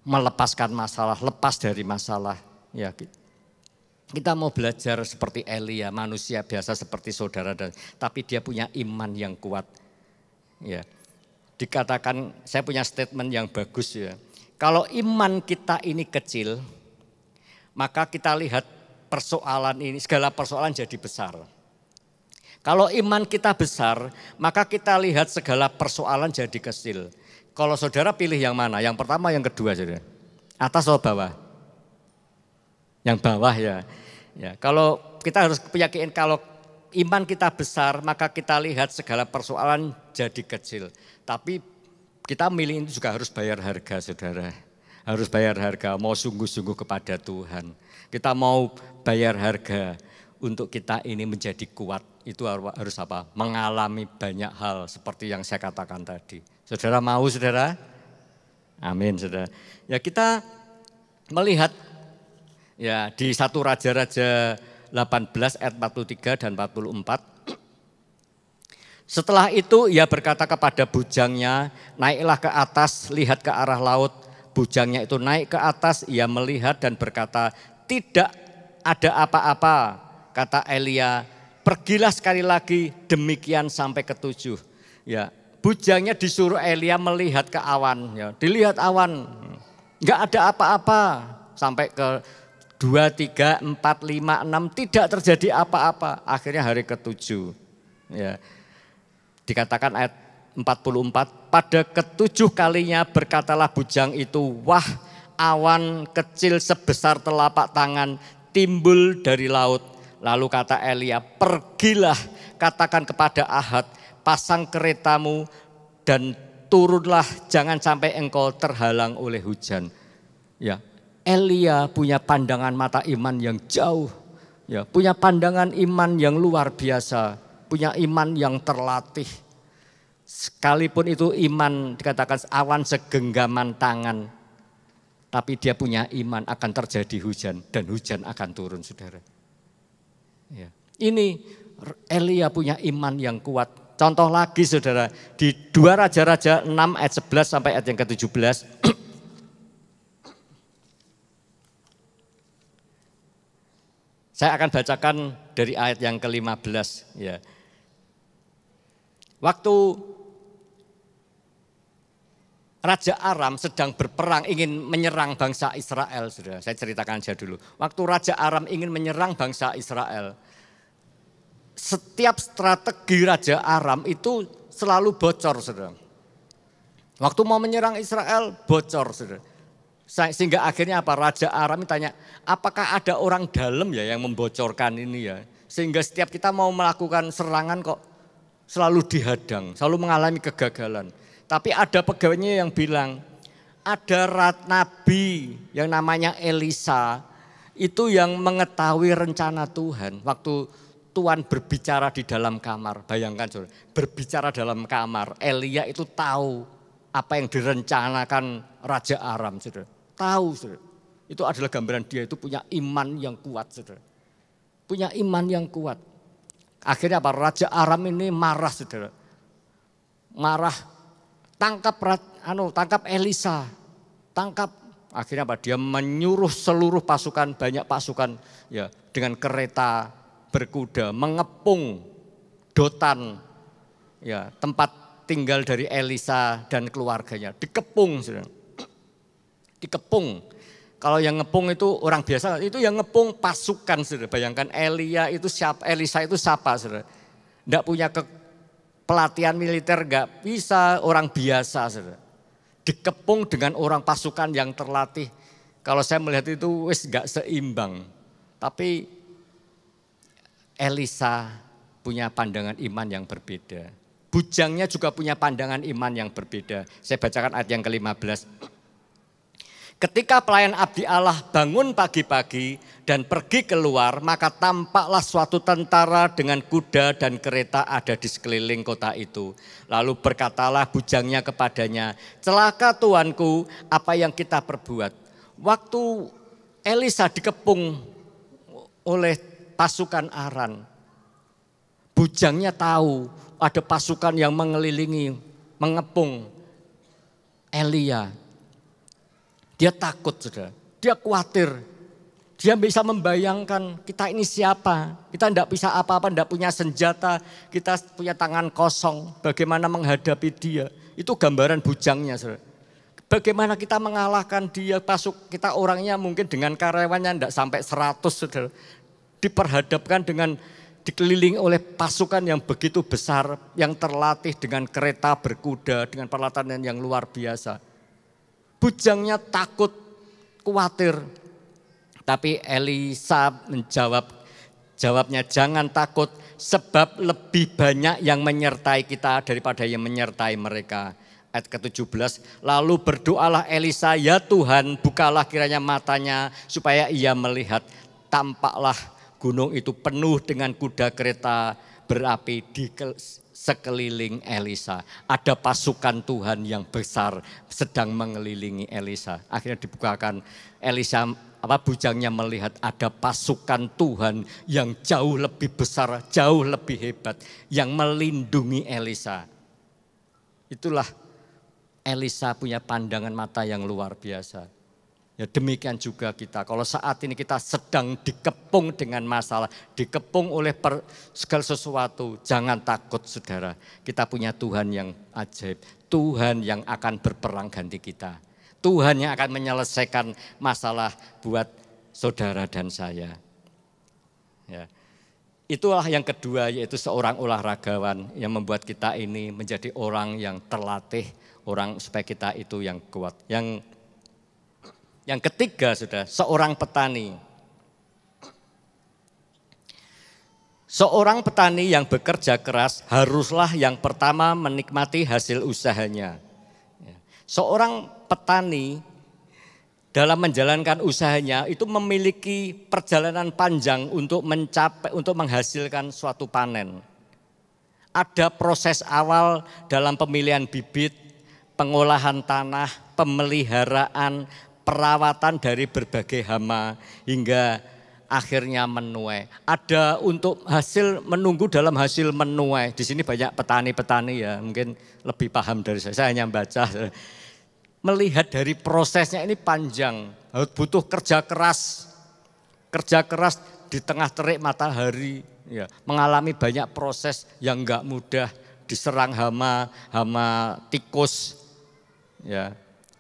melepaskan masalah, lepas dari masalah, ya. Kita mau belajar seperti Elia, manusia biasa seperti saudara, tapi dia punya iman yang kuat. Ya, dikatakan, saya punya statement yang bagus ya. Kalau iman kita ini kecil, maka kita lihat persoalan ini, segala persoalan jadi besar. Kalau iman kita besar, maka kita lihat segala persoalan jadi kecil. Kalau saudara pilih yang mana? Yang pertama, yang kedua, saudara? Atas atau bawah? Yang bawah ya. Ya, kalau kita harus yakin kalau iman kita besar, maka kita lihat segala persoalan jadi kecil. Tapi kita milih itu juga harus bayar harga, saudara. Harus bayar harga, mau sungguh-sungguh kepada Tuhan. Kita mau bayar harga untuk kita ini menjadi kuat. Itu harus apa? Mengalami banyak hal seperti yang saya katakan tadi. Saudara mau, saudara? Amin, saudara. Ya, kita melihat ya di 1 Raja-Raja 18 ayat 43 dan 44. Setelah itu ia berkata kepada bujangnya, naiklah ke atas, lihat ke arah laut. Bujangnya itu naik ke atas, ia melihat dan berkata, tidak ada apa-apa. Kata Elia, pergilah sekali lagi, demikian sampai ke-7. Ya, bujangnya disuruh Elia melihat ke awan. Ya, dilihat awan, enggak ada apa-apa. Sampai ke 2, 3, 4, 5, 6 tidak terjadi apa-apa. Akhirnya hari ke-7. Ya. Dikatakan ayat 44, pada ke-7 kalinya berkatalah bujang itu, wah, awan kecil sebesar telapak tangan timbul dari laut. Lalu kata Elia, pergilah, katakan kepada Ahab, pasang keretamu dan turunlah, jangan sampai engkau terhalang oleh hujan. Ya. Elia punya pandangan mata iman yang jauh, ya, punya pandangan iman yang luar biasa, punya iman yang terlatih. Sekalipun itu iman dikatakan awan segenggaman tangan, tapi dia punya iman akan terjadi hujan dan hujan akan turun, saudara. Ya. Ini Elia punya iman yang kuat. Contoh lagi, saudara, di 2 Raja-Raja 6 ayat 11 sampai ayat yang ke-17. Saya akan bacakan dari ayat yang ke-15. Ya. Waktu Raja Aram sedang berperang ingin menyerang bangsa Israel, saudara. Saya ceritakan aja dulu. Waktu Raja Aram ingin menyerang bangsa Israel, setiap strategi Raja Aram itu selalu bocor, saudara. Waktu mau menyerang Israel, bocor, saudara. Sehingga akhirnya apa? Raja Aram tanya, apakah ada orang dalam ya yang membocorkan ini ya? Sehingga setiap kita mau melakukan serangan kok selalu dihadang, selalu mengalami kegagalan. Tapi ada pegawainya yang bilang, ada nabi yang namanya Elisa, itu yang mengetahui rencana Tuhan. Waktu Tuhan berbicara di dalam kamar, bayangkan saudara, berbicara dalam kamar, Elia itu tahu apa yang direncanakan Raja Aram, saudara. Tahu, saudara. Itu adalah gambaran dia itu punya iman yang kuat, saudara. Punya iman yang kuat. Akhirnya apa? Raja Aram ini marah, saudara. Marah, tangkap Elisa, tangkap. Akhirnya apa? Dia menyuruh seluruh pasukan, banyak pasukan ya dengan kereta berkuda, mengepung Dotan, ya, tempat tinggal dari Elisa dan keluarganya. Dikepung, saudara. Dikepung. Kalau yang ngepung itu orang biasa, itu yang ngepung pasukan, saudara. Bayangkan Elisa itu siapa, saudara? Tidak punya pelatihan militer, nggak bisa orang biasa, saudara. Dikepung dengan orang pasukan yang terlatih. Kalau saya melihat itu wis nggak seimbang. Tapi Elisa punya pandangan iman yang berbeda. Bujangnya juga punya pandangan iman yang berbeda. Saya bacakan ayat yang ke-15. Ketika pelayan abdi Allah bangun pagi-pagi dan pergi keluar, maka tampaklah suatu tentara dengan kuda dan kereta ada di sekeliling kota itu. Lalu berkatalah bujangnya kepadanya, celaka tuanku, apa yang kita perbuat. Waktu Elisa dikepung oleh pasukan Aram, bujangnya tahu ada pasukan yang mengelilingi, mengepung Elia. Dia takut, saudara. Dia khawatir. Dia bisa membayangkan kita ini siapa. Kita tidak bisa apa-apa, tidak punya senjata. Kita punya tangan kosong. Bagaimana menghadapi dia. Itu gambaran bujangnya, saudara. Bagaimana kita mengalahkan dia. Kita orangnya mungkin dengan karyawannya tidak sampai 100, saudara. Diperhadapkan dengan dikelilingi oleh pasukan yang begitu besar, yang terlatih dengan kereta berkuda, dengan peralatan yang luar biasa. Bujangnya takut, khawatir. Tapi Elisa jawabnya jangan takut, sebab lebih banyak yang menyertai kita daripada yang menyertai mereka. Ayat ke-17, lalu berdoalah Elisa, ya Tuhan bukalah kiranya matanya supaya ia melihat. Tampaklah gunung itu penuh dengan kuda kereta berapi di sekeliling Elisa. Ada pasukan Tuhan yang besar sedang mengelilingi Elisa. Akhirnya dibukakan Elisa, bujangnya melihat ada pasukan Tuhan yang jauh lebih besar, jauh lebih hebat yang melindungi Elisa. Itulah Elisa punya pandangan mata yang luar biasa. Ya demikian juga kita, kalau saat ini kita sedang dikepung dengan masalah, dikepung oleh segala sesuatu, jangan takut saudara. Kita punya Tuhan yang ajaib, Tuhan yang akan berperang ganti kita. Tuhan yang akan menyelesaikan masalah buat saudara dan saya. Ya. Itulah yang kedua, yaitu seorang olahragawan yang membuat kita ini menjadi orang yang terlatih, orang supaya kita itu yang kuat. Yang ketiga, saudara, seorang petani. Seorang petani yang bekerja keras haruslah yang pertama menikmati hasil usahanya. Seorang petani dalam menjalankan usahanya itu memiliki perjalanan panjang untuk menghasilkan suatu panen. Ada proses awal dalam pemilihan bibit, pengolahan tanah, pemeliharaan, perawatan dari berbagai hama hingga akhirnya menuai. Ada untuk menunggu dalam hasil menuai. Di sini banyak petani-petani ya, mungkin lebih paham dari saya. Saya hanya baca. Melihat dari prosesnya ini panjang, butuh kerja keras di tengah terik matahari, ya, mengalami banyak proses yang enggak mudah, diserang hama tikus, ya,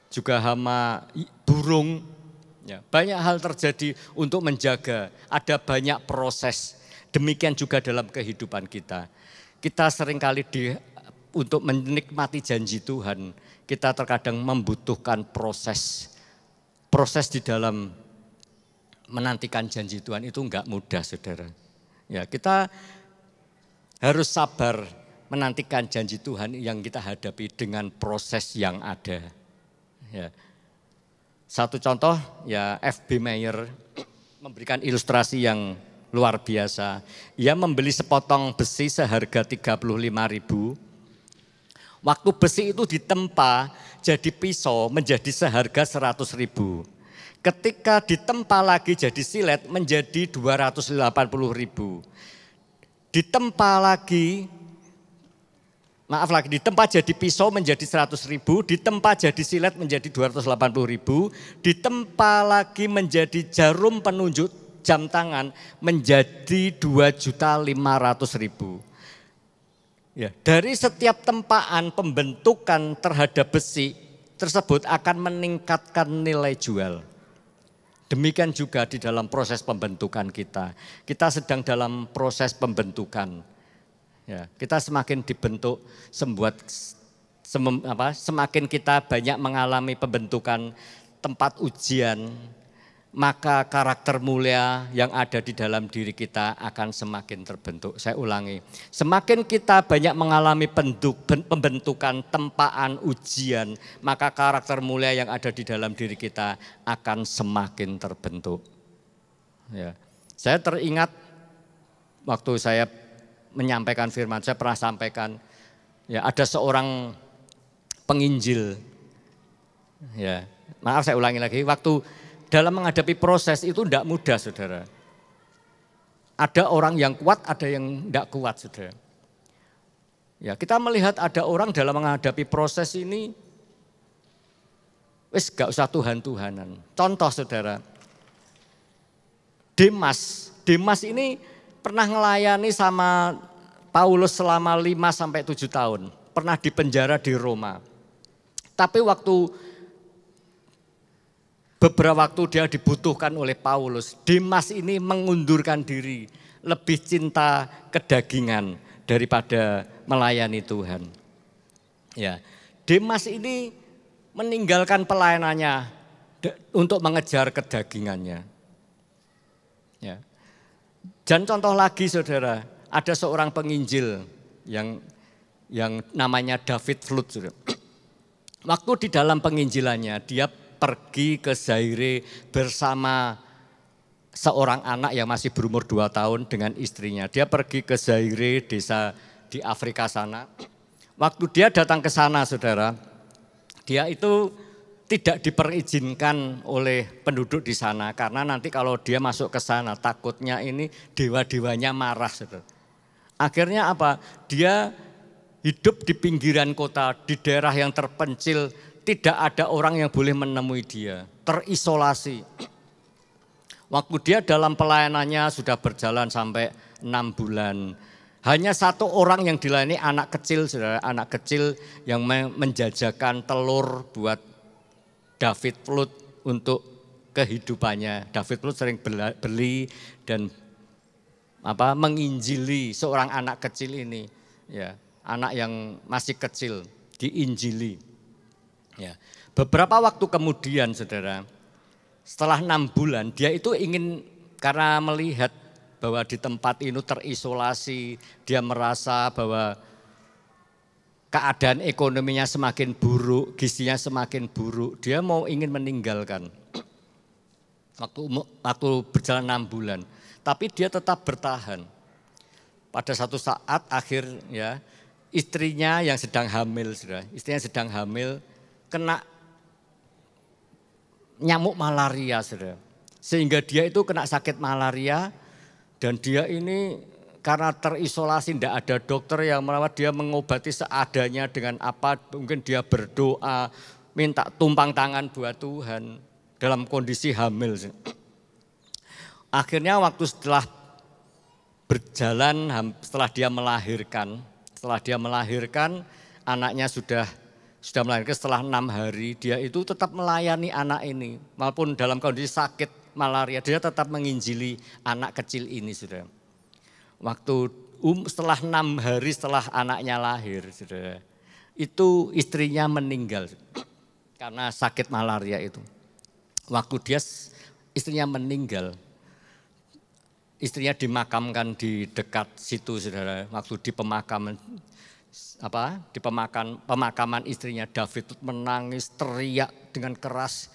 juga hama burung, ya, banyak hal terjadi untuk menjaga, ada banyak proses. Demikian juga dalam kehidupan kita. Kita seringkali untuk menikmati janji Tuhan, kita terkadang membutuhkan proses. Proses di dalam menantikan janji Tuhan itu enggak mudah, saudara. Ya, kita harus sabar menantikan janji Tuhan yang kita hadapi dengan proses yang ada. Ya. Satu contoh, ya, F.B. Meyer memberikan ilustrasi yang luar biasa. Ia membeli sepotong besi seharga 35.000. Waktu besi itu ditempa jadi pisau menjadi seharga 100.000. Ketika ditempa lagi jadi silet menjadi 280.000. Ditempa jadi pisau menjadi 100.000, ditempa jadi silet menjadi 280.000, ditempa lagi menjadi jarum penunjuk jam tangan menjadi 2.500.000. Ya, dari setiap tempaan pembentukan terhadap besi tersebut akan meningkatkan nilai jual. Demikian juga di dalam proses pembentukan kita. Kita sedang dalam proses pembentukan. Ya, kita semakin dibentuk, semakin kita banyak mengalami pembentukan tempat ujian, maka karakter mulia yang ada di dalam diri kita akan semakin terbentuk. Saya ulangi, semakin kita banyak mengalami pembentukan tempaan ujian, maka karakter mulia yang ada di dalam diri kita akan semakin terbentuk. Ya. Saya teringat waktu saya menyampaikan firman, saya pernah sampaikan, ya ada seorang penginjil, ya maaf saya ulangi lagi, waktu dalam menghadapi proses itu tidak mudah, saudara. Ada orang yang kuat, ada yang tidak kuat, saudara. Ya, kita melihat ada orang dalam menghadapi proses ini, wis gak usah Tuhan-Tuhanan. Contoh, saudara, Demas ini pernah melayani sama Paulus selama 5-7 tahun. Pernah dipenjara di Roma. Tapi beberapa waktu dia dibutuhkan oleh Paulus, Demas ini mengundurkan diri, lebih cinta kedagingan daripada melayani Tuhan. Ya, Demas ini meninggalkan pelayanannya untuk mengejar kedagingannya. Ya. Dan contoh lagi, saudara, ada seorang penginjil yang namanya David Flut. Saudara. Waktu di dalam penginjilannya dia pergi ke Zaire bersama seorang anak yang masih berumur 2 tahun dengan istrinya. Dia pergi ke Zaire, desa di Afrika sana. Waktu dia datang ke sana, saudara, dia itu tidak diperizinkan oleh penduduk di sana. Karena nanti kalau dia masuk ke sana, takutnya ini dewa-dewanya marah, saudara. Akhirnya apa? Dia hidup di pinggiran kota, di daerah yang terpencil. Tidak ada orang yang boleh menemui dia, terisolasi. Waktu dia dalam pelayanannya sudah berjalan sampai 6 bulan. Hanya satu orang yang dilayani, anak kecil, saudara, anak kecil yang menjajakan telur buat David Flut untuk kehidupannya. David Flut sering beli dan menginjili seorang anak kecil ini, ya, anak yang masih kecil diinjili. Ya. Beberapa waktu kemudian, saudara, setelah 6 bulan dia itu ingin, karena melihat bahwa di tempat ini terisolasi, dia merasa bahwa keadaan ekonominya semakin buruk, gizinya semakin buruk, dia ingin meninggalkan. Waktu berjalan 6 bulan, tapi dia tetap bertahan. Pada satu saat akhirnya istrinya yang sedang hamil, saudara, istrinya sedang hamil, kena nyamuk malaria, saudara. Sehingga dia itu kena sakit malaria dan dia ini karena terisolasi, tidak ada dokter yang merawat, dia mengobati seadanya dengan apa, mungkin dia berdoa, minta tumpang tangan buat Tuhan dalam kondisi hamil. Akhirnya waktu setelah berjalan, setelah dia melahirkan, anaknya sudah melahirkan setelah 6 hari, dia itu tetap melayani anak ini. Walaupun dalam kondisi sakit malaria, dia tetap menginjili anak kecil ini, saudara. Waktu setelah 6 hari setelah anaknya lahir, saudara, itu istrinya meninggal karena sakit malaria itu. Waktu istrinya meninggal, istrinya dimakamkan di dekat situ, saudara. Waktu di pemakaman istrinya, David menangis, teriak dengan keras,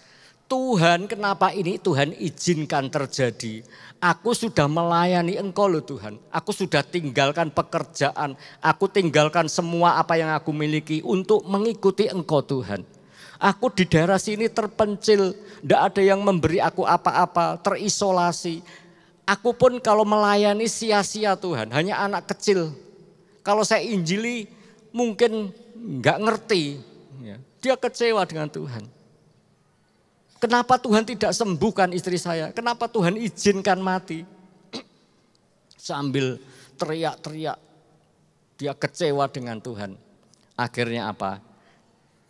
Tuhan, kenapa ini Tuhan izinkan terjadi? Aku sudah melayani Engkau loh Tuhan. Aku sudah tinggalkan pekerjaan, aku tinggalkan semua apa yang aku miliki untuk mengikuti Engkau Tuhan. Aku di daerah sini terpencil, tidak ada yang memberi aku apa-apa, terisolasi. Aku pun kalau melayani sia-sia Tuhan, hanya anak kecil. Kalau saya injili mungkin nggak ngerti, dia kecewa dengan Tuhan. Kenapa Tuhan tidak sembuhkan istri saya? Kenapa Tuhan izinkan mati? Sambil teriak-teriak, dia kecewa dengan Tuhan. Akhirnya apa?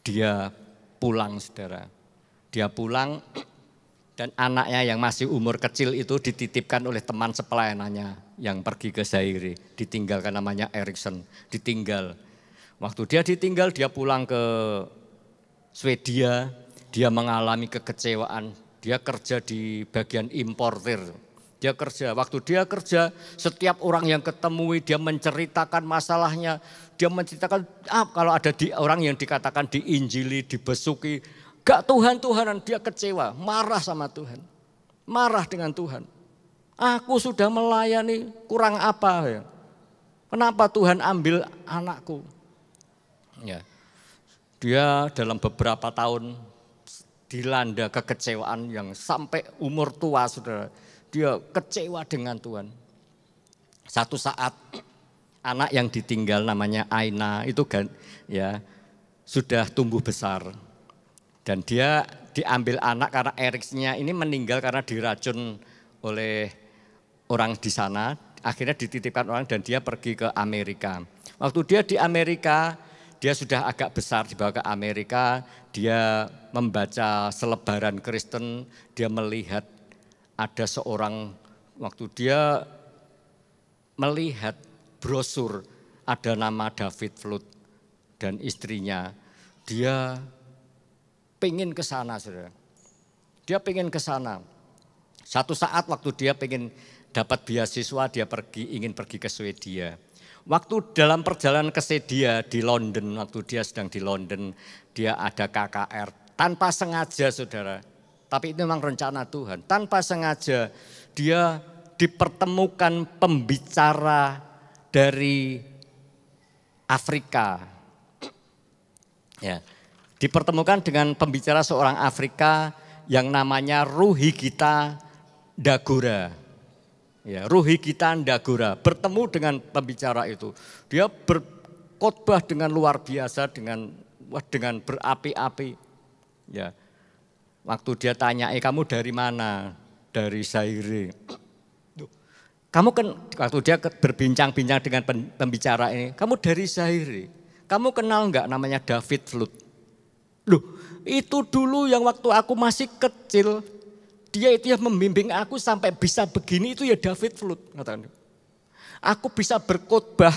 Dia pulang, saudara. Dia pulang dan anaknya yang masih umur kecil itu dititipkan oleh teman sepelayanannya yang pergi ke Zaire. Ditinggalkan, namanya Erikson, ditinggal. Waktu dia ditinggal, dia pulang ke Swedia, dia mengalami kekecewaan. Dia kerja di bagian importir. Dia kerja, waktu dia kerja, setiap orang yang ketemui dia menceritakan masalahnya. Dia menceritakan, kalau ada orang yang dikatakan diinjili, dibesuki, gak Tuhan-Tuhanan, dia kecewa, marah sama Tuhan. Marah dengan Tuhan. Aku sudah melayani, kurang apa ya? Kenapa Tuhan ambil anakku? Ya. Dia dalam beberapa tahun dilanda kekecewaan yang sampai umur tua, saudara. Dia kecewa dengan Tuhan. Satu saat anak yang ditinggal namanya Aina itu kan ya sudah tumbuh besar. Dan dia diambil anak karena Eriksnya ini meninggal karena diracun oleh orang di sana. Akhirnya dititipkan orang dan dia pergi ke Amerika. Waktu dia di Amerika, dia sudah agak besar, dibawa ke Amerika. Dia membaca selebaran Kristen, dia melihat ada seorang, waktu dia melihat brosur ada nama David Flood dan istrinya, dia pengen ke sana, saudara. Dia pengen ke sana. Satu saat waktu dia pengen dapat beasiswa, dia ingin pergi ke Swedia. Waktu dalam perjalanan ke Swedia di London, waktu dia sedang di London, dia ada KKR tanpa sengaja, saudara. Tapi itu memang rencana Tuhan. Tanpa sengaja dia dipertemukan pembicara dari Afrika. Ya, dipertemukan dengan pembicara seorang Afrika yang namanya Ruhigita Ndagora. Ya, Ruhigita Ndagora bertemu dengan pembicara itu. Dia berkhotbah dengan luar biasa, dengan berapi-api. Ya. Waktu dia tanya, kamu dari mana? Dari Zaire. Kamu kan, waktu dia berbincang-bincang dengan pembicara ini, kamu dari Zaire. Kamu kenal enggak namanya David Flood? Loh, itu dulu yang waktu aku masih kecil, dia itu yang membimbing aku sampai bisa begini, itu ya David Flood. Aku bisa berkhotbah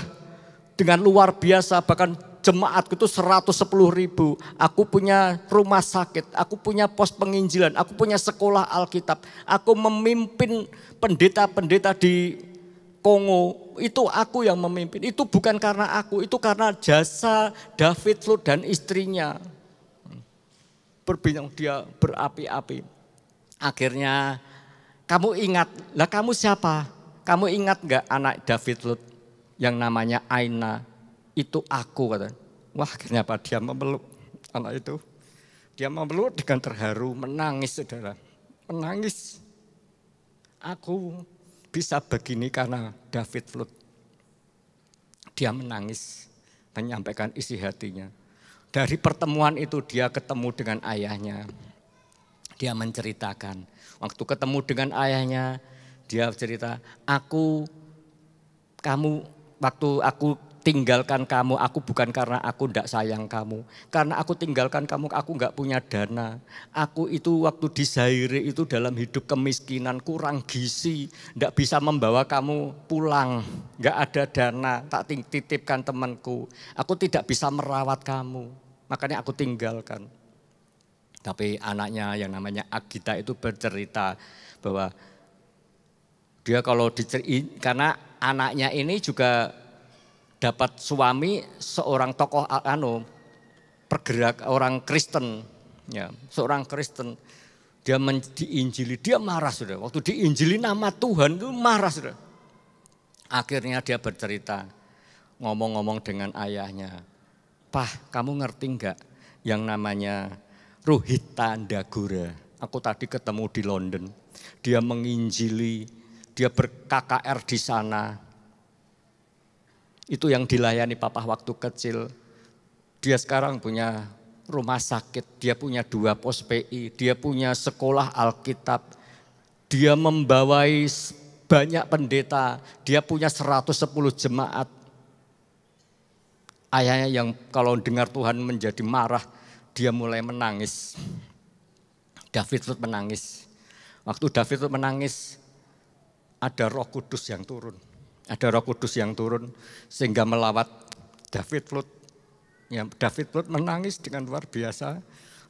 dengan luar biasa, bahkan jemaatku itu 110.000. Aku punya rumah sakit, aku punya pos penginjilan, aku punya sekolah Alkitab. Aku memimpin pendeta-pendeta di Kongo, itu aku yang memimpin. Itu bukan karena aku, itu karena jasa David Flood dan istrinya. Berbincang, dia berapi-api. Akhirnya, kamu ingat, lah kamu siapa? Kamu ingat enggak anak David Flood yang namanya Aina? Itu aku, kata. Wah, akhirnya apa? Dia memeluk anak itu. Dia memeluk dengan terharu, menangis, saudara. Menangis. Aku bisa begini karena David Flood. Dia menangis, menyampaikan isi hatinya. Dari pertemuan itu dia ketemu dengan ayahnya. Dia menceritakan. Waktu ketemu dengan ayahnya, dia cerita, waktu aku tinggalkan kamu, aku bukan karena aku tidak sayang kamu. Karena aku tinggalkan kamu, aku enggak punya dana. Aku itu waktu di Zaire itu dalam hidup kemiskinan, kurang gizi. Tidak bisa membawa kamu pulang, enggak ada dana, tak titipkan temanku. Aku tidak bisa merawat kamu, makanya aku tinggalkan. Tapi anaknya yang namanya Agita itu bercerita bahwa dia kalau karena anaknya ini juga dapat suami seorang tokoh pergerak orang Kristen, ya, seorang Kristen. Dia diinjili, dia marah sudah. Waktu diinjili nama Tuhan itu marah sudah. Akhirnya dia bercerita, ngomong-ngomong dengan ayahnya, "Pah, kamu ngerti enggak yang namanya Ruhigita Ndagora? Aku tadi ketemu di London. Dia menginjili, dia ber-KKR di sana. Itu yang dilayani papa waktu kecil. Dia sekarang punya rumah sakit, dia punya 2 pos PI, dia punya sekolah Alkitab, dia membawai banyak pendeta, dia punya 110 jemaat. Ayahnya yang kalau dengar Tuhan menjadi marah, dia mulai menangis. David Lut menangis. Waktu David Lut menangis, ada Roh Kudus yang turun. Ada Roh Kudus yang turun sehingga melawat David Lut. Ya, David Lut menangis dengan luar biasa.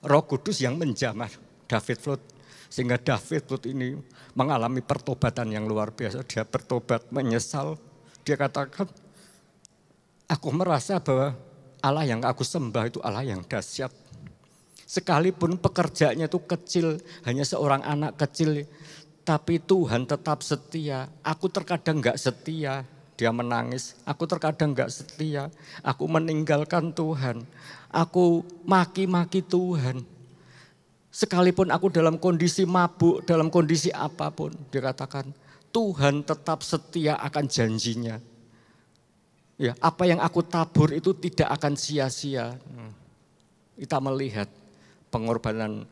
Roh Kudus yang menjamah David Lut. Sehingga David Lut ini mengalami pertobatan yang luar biasa. Dia bertobat, menyesal. Dia katakan, aku merasa bahwa Allah yang aku sembah itu Allah yang dahsyat. Sekalipun pekerjaannya itu kecil, hanya seorang anak kecil, tapi Tuhan tetap setia. Aku terkadang enggak setia. Dia menangis, aku terkadang enggak setia. Aku meninggalkan Tuhan. Aku maki-maki Tuhan. Sekalipun aku dalam kondisi mabuk, dalam kondisi apapun, dia katakan, Tuhan tetap setia akan janjinya. Ya, apa yang aku tabur itu tidak akan sia-sia. Kita melihat pengorbanan,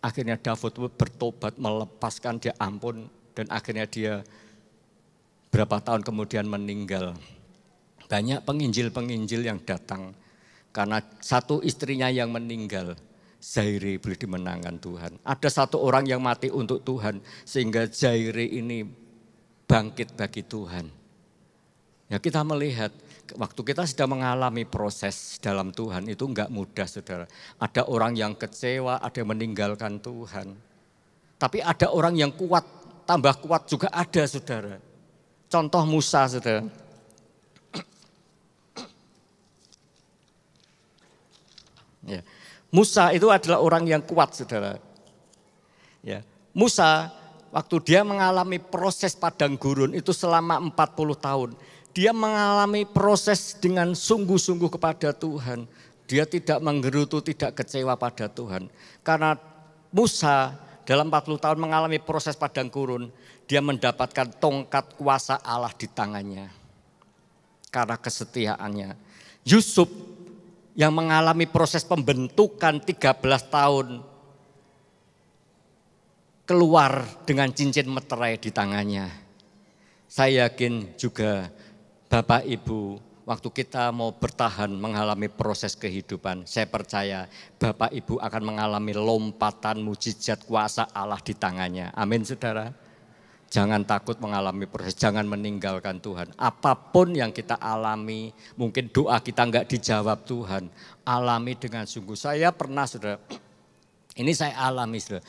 akhirnya David bertobat, melepaskan, dia ampun, dan akhirnya dia berapa tahun kemudian meninggal. Banyak penginjil-penginjil yang datang karena satu istrinya yang meninggal. Zaire boleh dimenangkan Tuhan. Ada satu orang yang mati untuk Tuhan sehingga Zaire ini bangkit bagi Tuhan. Ya, kita melihat waktu kita sedang mengalami proses dalam Tuhan itu enggak mudah, saudara. Ada orang yang kecewa, ada yang meninggalkan Tuhan. Tapi ada orang yang kuat, tambah kuat juga ada, saudara. Contoh Musa, saudara. Ya. Musa itu adalah orang yang kuat, saudara. Ya. Musa waktu dia mengalami proses padang gurun itu selama 40 tahun. Dia mengalami proses dengan sungguh-sungguh kepada Tuhan. Dia tidak menggerutu, tidak kecewa pada Tuhan. Karena Musa dalam 40 tahun mengalami proses padang gurun, dia mendapatkan tongkat kuasa Allah di tangannya. Karena kesetiaannya. Yusuf yang mengalami proses pembentukan 13 tahun, keluar dengan cincin meterai di tangannya. Saya yakin juga Bapak Ibu, waktu kita mau bertahan mengalami proses kehidupan, saya percaya Bapak Ibu akan mengalami lompatan mujizat kuasa Allah di tangannya. Amin, saudara. Jangan takut mengalami proses, jangan meninggalkan Tuhan. Apapun yang kita alami, mungkin doa kita enggak dijawab Tuhan, alami dengan sungguh. Saya pernah, saudara, ini saya alami, saudara.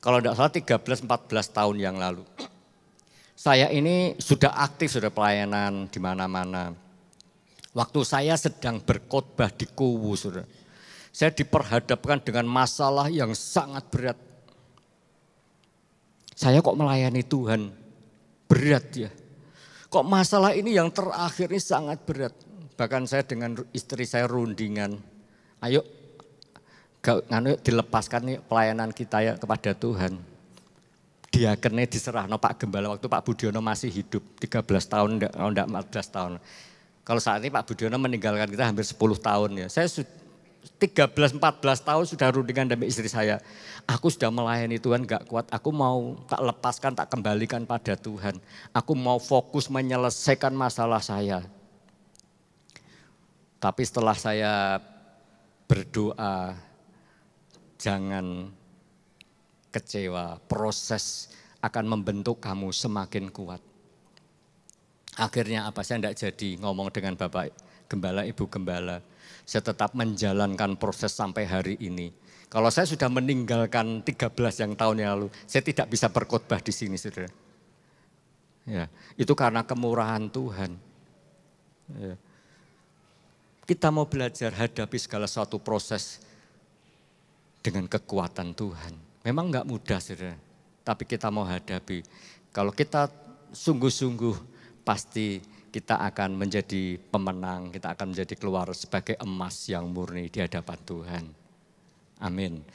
Kalau enggak salah 13-14 tahun yang lalu. Saya ini sudah aktif, saudara, pelayanan di mana-mana. Waktu saya sedang berkhotbah di Kuwu, saudara, saya diperhadapkan dengan masalah yang sangat berat. Saya kok melayani Tuhan berat ya. Kok masalah ini yang terakhir ini sangat berat. Bahkan saya dengan istri saya rundingan. Ayo dilepaskan nih pelayanan kita ya kepada Tuhan. Diakennya diserah Pak Gembala waktu Pak Budiono masih hidup 13 tahun, enggak 14 tahun. Kalau saat ini Pak Budiono meninggalkan kita hampir 10 tahun ya. Saya 13-14 tahun sudah rundingan dengan istri saya. Aku sudah melayani Tuhan gak kuat, aku mau tak lepaskan, tak kembalikan pada Tuhan. Aku mau fokus menyelesaikan masalah saya. Tapi setelah saya berdoa, jangan kecewa, proses akan membentuk kamu semakin kuat. Akhirnya apa, saya tidak jadi ngomong dengan Bapak Gembala, Ibu Gembala. Saya tetap menjalankan proses sampai hari ini. Kalau saya sudah meninggalkan 13 yang tahun yang lalu, saya tidak bisa berkhotbah di sini, saudara. Ya, itu karena kemurahan Tuhan. Ya. Kita mau belajar hadapi segala suatu proses dengan kekuatan Tuhan. Memang enggak mudah, saudara. Tapi kita mau hadapi. Kalau kita sungguh-sungguh, pasti kita akan menjadi pemenang, kita akan menjadi keluar sebagai emas yang murni di hadapan Tuhan. Amin.